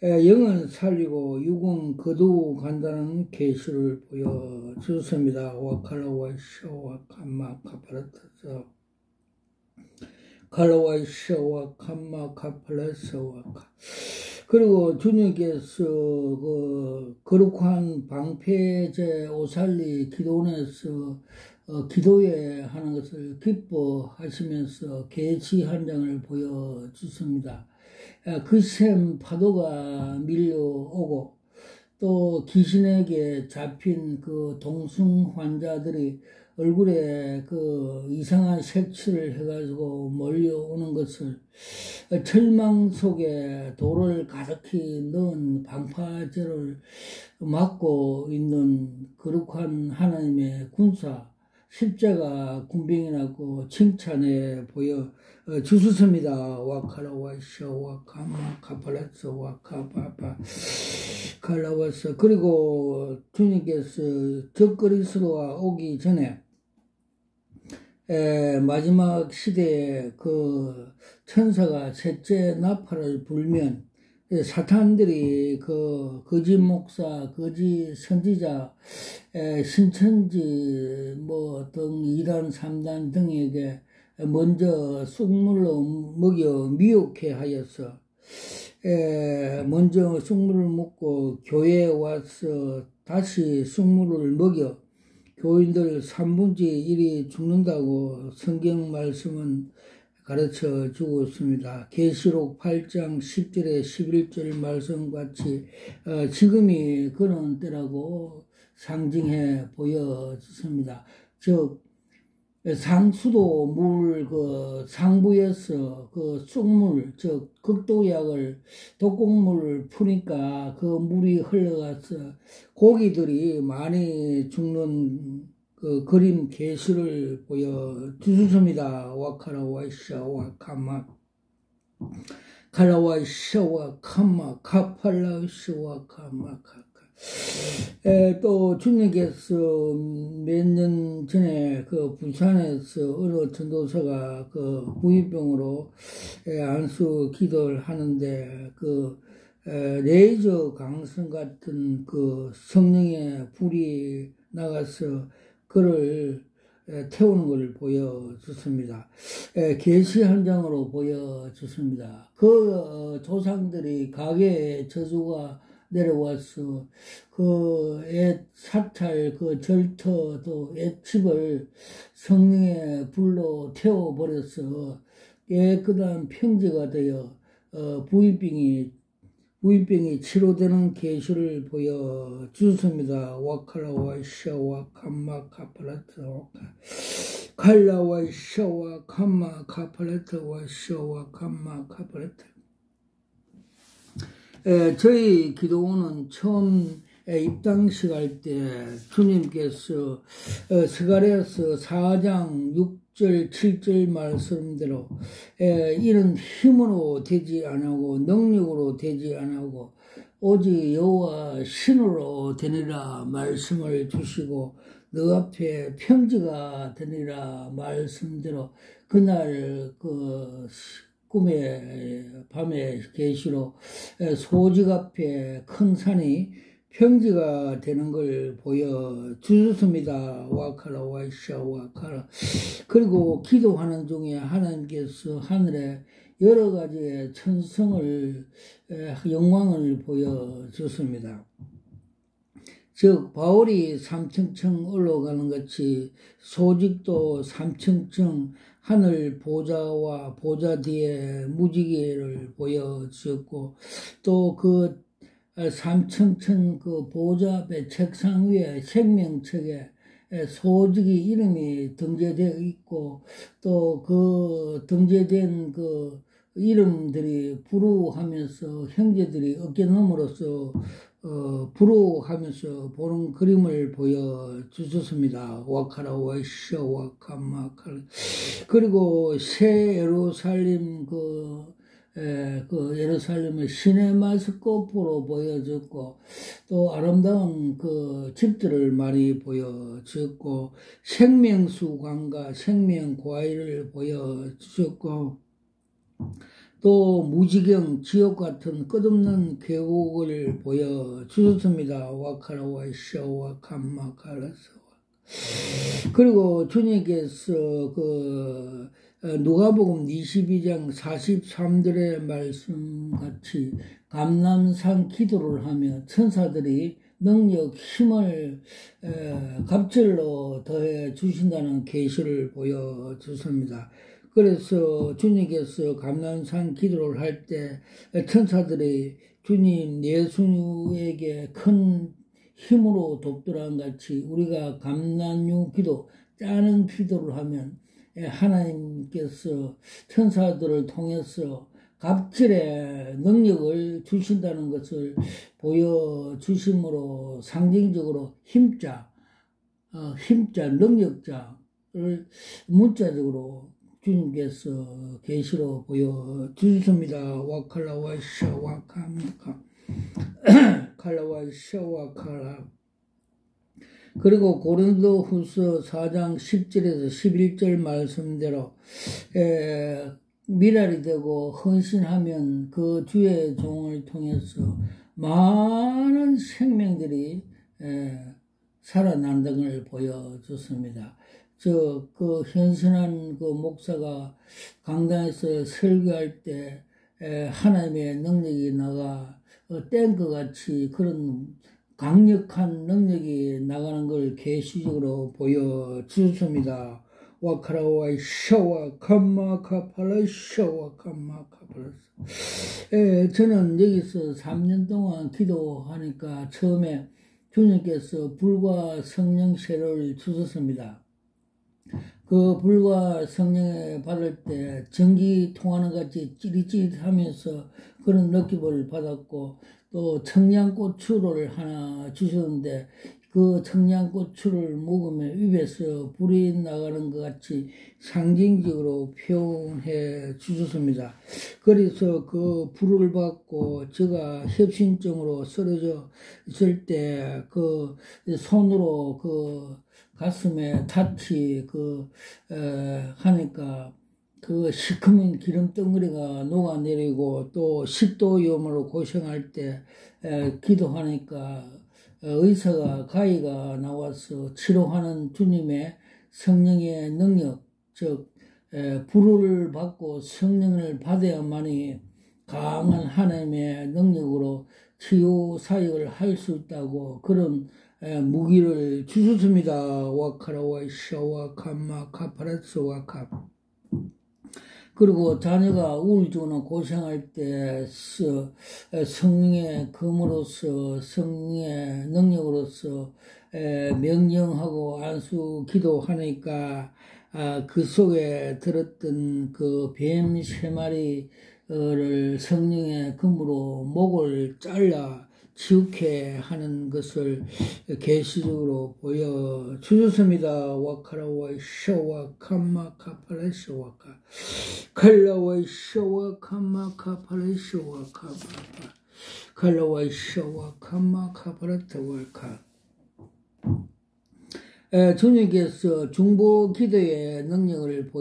영은 살리고 육은 거두간다는 계시를 보여주셨습니다. 와칼라와이샤와 감마카파라타사 칼라와이샤와 감마카팔레스와 그리고 주님께서 그 거룩한 방패제 오살리 기도원에서 기도회 하는 것을 기뻐하시면서 계시 한 장을 보여주십니다. 그샘 파도가 밀려오고 또 귀신에게 잡힌 그 동승 환자들이 얼굴에 그 이상한 색칠을 해가지고 몰려오는 것을 절망 속에 돌을 가득히 넣은 방파제를 막고 있는 거룩한 하나님의 군사 십자가 군병이라고 칭찬해 보여 주셨습니다. 와카라와샤 와카마 카팔라스 와카파파 칼라와스 그리고 주님께서 적그리스도가 오기 전에 마지막 시대에 그 천사가 셋째 나팔을 불면 사탄들이 그 거짓 목사, 거짓 선지자, 신천지 뭐 등 2단, 3단 등에게 먼저 쑥물로 먹여 미혹해 하여서 먼저 쑥물을 먹고 교회에 와서 다시 쑥물을 먹여 교인들 3분의 1이 죽는다고 성경 말씀은 가르쳐 주고 있습니다. 계시록 8장 10절에 11절 말씀같이 지금이 그런 때라고 상징해 보여졌습니다. 즉 상수도 물 그 상부에서 그 쑥물 즉 극도약을 독곡물을 푸니까 그 물이 흘러가서 고기들이 많이 죽는 그 그림 계시를 보여주셨습니다. 와카라와이샤와 카마 칼라와이샤와 카마 카팔라이샤와 카마 카카 또 주님께서 몇 년 전에 그 부산에서 어느 전도사가 그 부위병으로 안수 기도를 하는데 그 레이저 강성 같은 그 성령의 불이 나가서 그를 태우는 것을 보여줬습니다. 계시 한 장으로 보여줬습니다. 그 조상들이 가계의 저주가 내려와서 그 사찰, 그 절터, 또 앳집을 성령의 불로 태워버려서 깨끗한 평지가 되어 부위병이 치료되는 계시를 보여주습니다. 와칼라와 샤와 캄마 카팔라트 칼라와 샤와 캄마 카팔라트와 샤와 캄마 카팔라트. 저희 기도원은 처음 입당식 할 때 주님께서 스가랴서 4장 6절 7절 말씀대로 이는 힘으로 되지 않고 능력으로 되지 않고 오직 여호와 신으로 되니라 말씀을 주시고 너 앞에 평지가 되니라 말씀대로 그날 그 꿈에 밤에 계시로 소직 앞에 큰 산이 평지가 되는 걸 보여주셨습니다. 와카라 와이샤 와카라. 그리고 기도하는 중에 하나님께서 하늘에 여러 가지의 천성을 영광을 보여줬습니다. 즉 바울이 3층층 올라가는 것이 소직도 3층층 하늘 보좌와 보좌 뒤에 무지개를 보여주었고 또 그 3층층 그 보좌 앞에 책상 위에 생명책에 소직이 이름이 등재되어 있고 또 그 등재된 그 이름들이 부르하면서 형제들이 어깨너머로서 부러워하면서 보는 그림을 보여주셨습니다. 와카라 와이샤 와카마 칼. 그리고 새 예루살렘 그 예루살렘을 시네마스코프로 보여줬고 또 아름다운 그 집들을 많이 보여줬고 생명수 강과 생명 과일을 보여주셨고 또 무지경 지옥 같은 끝없는 계곡을 보여주셨습니다. 와카라와 샤와 캄마칼라서. 그리고 주님께서 그 누가복음 22장 43절의 말씀같이 감람산 기도를 하며 천사들이 능력, 힘을 갑절로 더해 주신다는 계시를 보여주십니다. 그래서 주님께서 감람산 기도를 할 때 천사들이 주님 예수에게 큰 힘으로 돕더란 같이 우리가 감람유 기도, 짜는 기도를 하면 하나님께서 천사들을 통해서 갑절의 능력을 주신다는 것을 보여주심으로 상징적으로 힘자, 능력자를 문자적으로 주님께서 계시로 보여주셨습니다. 와칼라와 샤와카미카 칼라와 샤와칼라. 그리고 고린도후서 4장 10절에서 11절 말씀대로 미랄이 되고 헌신하면 그 주의 종을 통해서 많은 생명들이 살아난다는 걸 보여줬습니다. 그 헌신한 그 목사가 강단에서 설교할 때 하나님의 능력이 나가 땡크 같이 그런 강력한 능력이 나가는 걸 계시적으로 보여주셨습니다. 와카라와 샤와 캄마카팔라 샤와 캄마카팔라. 저는 여기서 3년 동안 기도하니까 처음에 주님께서 불과 성령 세례를 주셨습니다. 그 불과 성령을 받을 때 전기 통하는 같이 찌릿찌릿하면서 그런 느낌을 받았고 또 청양고추를 하나 주셨는데 그 청양고추를 먹으면 입에서 불이 나가는 것 같이 상징적으로 표현해 주셨습니다. 그래서 그 불을 받고 제가 협심증으로 쓰러져 있을 때 그 손으로 그 가슴에 타치 하니까 그 시커먼 기름 덩어리가 녹아내리고 또 식도염으로 고생할 때 기도하니까 의사가 가위가 나와서 치료하는 주님의 성령의 능력, 즉 불을 받고 성령을 받아야만이 강한 하나님의 능력으로 치유 사역을 할 수 있다고 그런 무기를 주셨습니다. 와카라와 샤와 캄마 카파라스 와카. 그리고 자녀가 우울증으로 고생할 때 성령의 검으로서 성령의 능력으로서 명령하고 안수 기도하니까 그 속에 들었던 그 뱀 세 마리를 성령의 검으로 목을 잘라 치우게 하는 것을 계시적으로 보여주셨습니다. 와카라와 샤와 캄마 카파레시와카 칼라와 샤와 캄마 카파레시와카 칼라와 샤와 캄마 카파라타와카. 주님께서 중보 기도의 능력을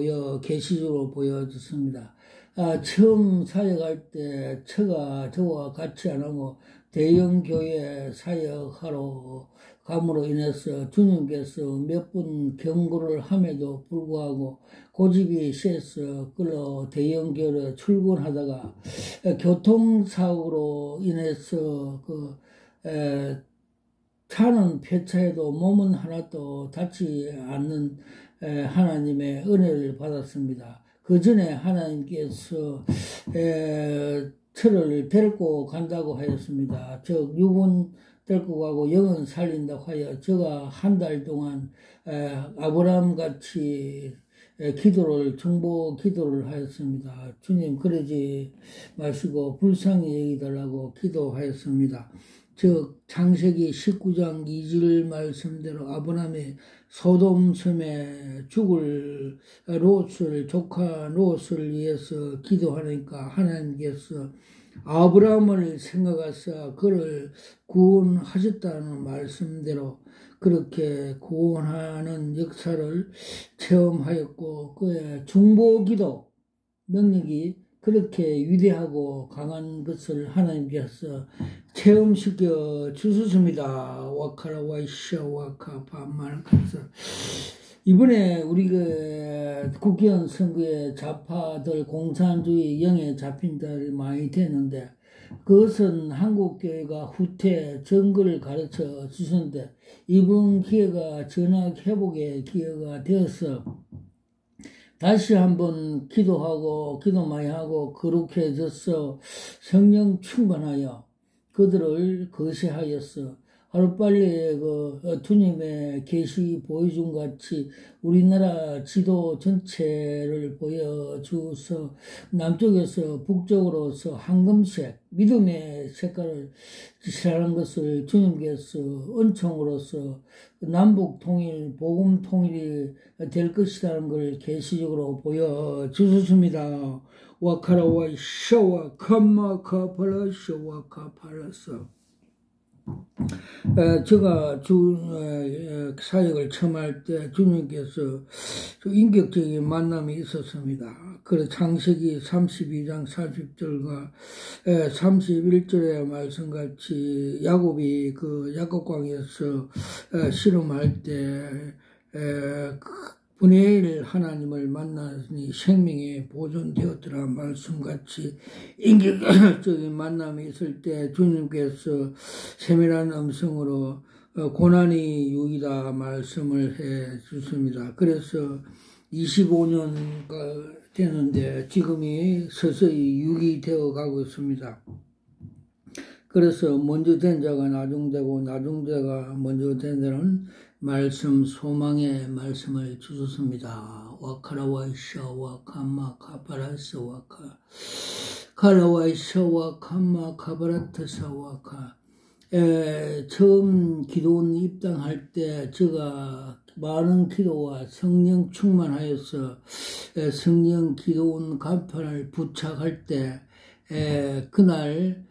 계시적으로 보여줬습니다. 처음 사역할 때 저와 같이 안 하고 대형 교회 사역하러 감으로 인해서 주님께서 몇 번 경고를 함에도 불구하고 고집이 세서 끌어 대형 교회로 출근하다가 교통사고로 인해서 차는 폐차해도 몸은 하나도 닿지 않는 하나님의 은혜를 받았습니다. 그 전에 하나님께서 저를 데리고 간다고 하였습니다. 즉 육은 데리고 가고 영은 살린다고 하여 제가 한 달 동안 아브라함 같이 중보 기도를 하였습니다. 주님 그러지 마시고 불쌍히 여기달라고 기도하였습니다. 즉 창세기 19장 2절 말씀대로 아브라함이 소돔섬에 죽을 조카 롯을 위해서 기도하니까 하나님께서 아브라함을 생각하사 그를 구원하셨다는 말씀대로 그렇게 구원하는 역사를 체험하였고 그의 중보기도 능력이 그렇게 위대하고 강한 것을 하나님께서 체험시켜 주셨습니다. 와카라 와이샤 와카 반말카서. 이번에 우리 국회의원 선거에 좌파들 공산주의 영에 잡힌 자들이 많이 되는데 그것은 한국교회가 후퇴 정글을 가르쳐 주셨는데 이번 기회가 전학 회복의 기회가 되어서 다시 한번 기도 많이 하고 거룩해져서 성령 충만하여 그들을 거시하였어. 하루빨리 주님의 계시 보여준 같이 우리나라 지도 전체를 보여주어서 남쪽에서 북쪽으로서 황금색 믿음의 색깔을 지시하는 것을 주님께서 은총으로서 남북 통일, 복음 통일이 될 것이라는 걸 계시적으로 보여주셨습니다. 와카라와 샤와 캄마 카파라 샤와 카파라서. 제가 사역을 처음 할 때 주님께서 인격적인 만남이 있었습니다. 그래서 창세기 32장 40절과 31절의 말씀같이 야곱이 야곱강에서 씨름할 때 분의 1 하나님을 만나니 생명이 보존되었더라 말씀같이 인격적인 만남이 있을 때 주님께서 세밀한 음성으로 고난이 유이다 말씀을 해 주십니다. 그래서 25년가 되는데 지금이 서서히 유기 되어 가고 있습니다. 그래서 먼저 된 자가 나중되고 나중자가 먼저 된 자는 말씀 소망의 말씀을 주셨습니다. 와카라와이샤와 캄마 카파라스 와카 카라와이샤와 캄마 카바라트사 와카. 처음 기도원 입당할 때 제가 많은 기도와 성령 충만하여서 성령 기도원 간판을 부착할 때 그날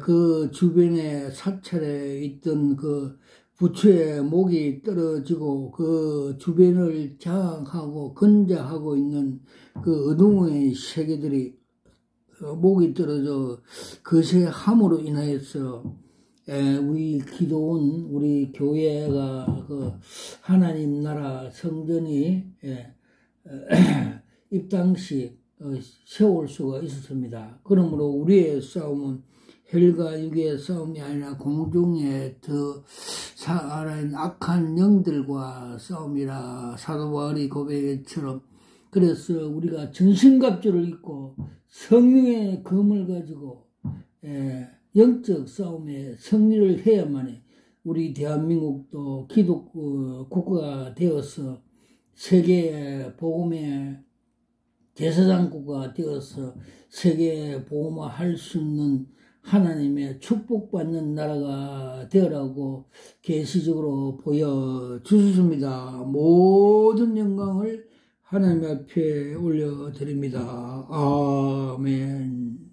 그 주변에 사찰에 있던 부처의 목이 떨어지고 그 주변을 장악하고 건재하고 있는 그 어둠의 세계들이 목이 떨어져 거세함으로 인하여서 우리 기도원, 우리 교회가 그 하나님 나라 성전이 입당시 세울 수가 있었습니다. 그러므로 우리의 싸움은 헬과 육의 싸움이 아니라 공중의 더 살아있는 악한 영들과 싸움이라 사도 바울이 고백처럼, 그래서 우리가 전신갑주를 입고 성령의 검을 가지고 영적 싸움에 승리를 해야만이 우리 대한민국도 기독 국가가 되어서 세계 복음의 대사장국가 되어서 세계 복음화할 수 있는 하나님의 축복받는 나라가 되어라고 계시적으로 보여주셨습니다. 모든 영광을 하나님 앞에 올려드립니다. 아멘.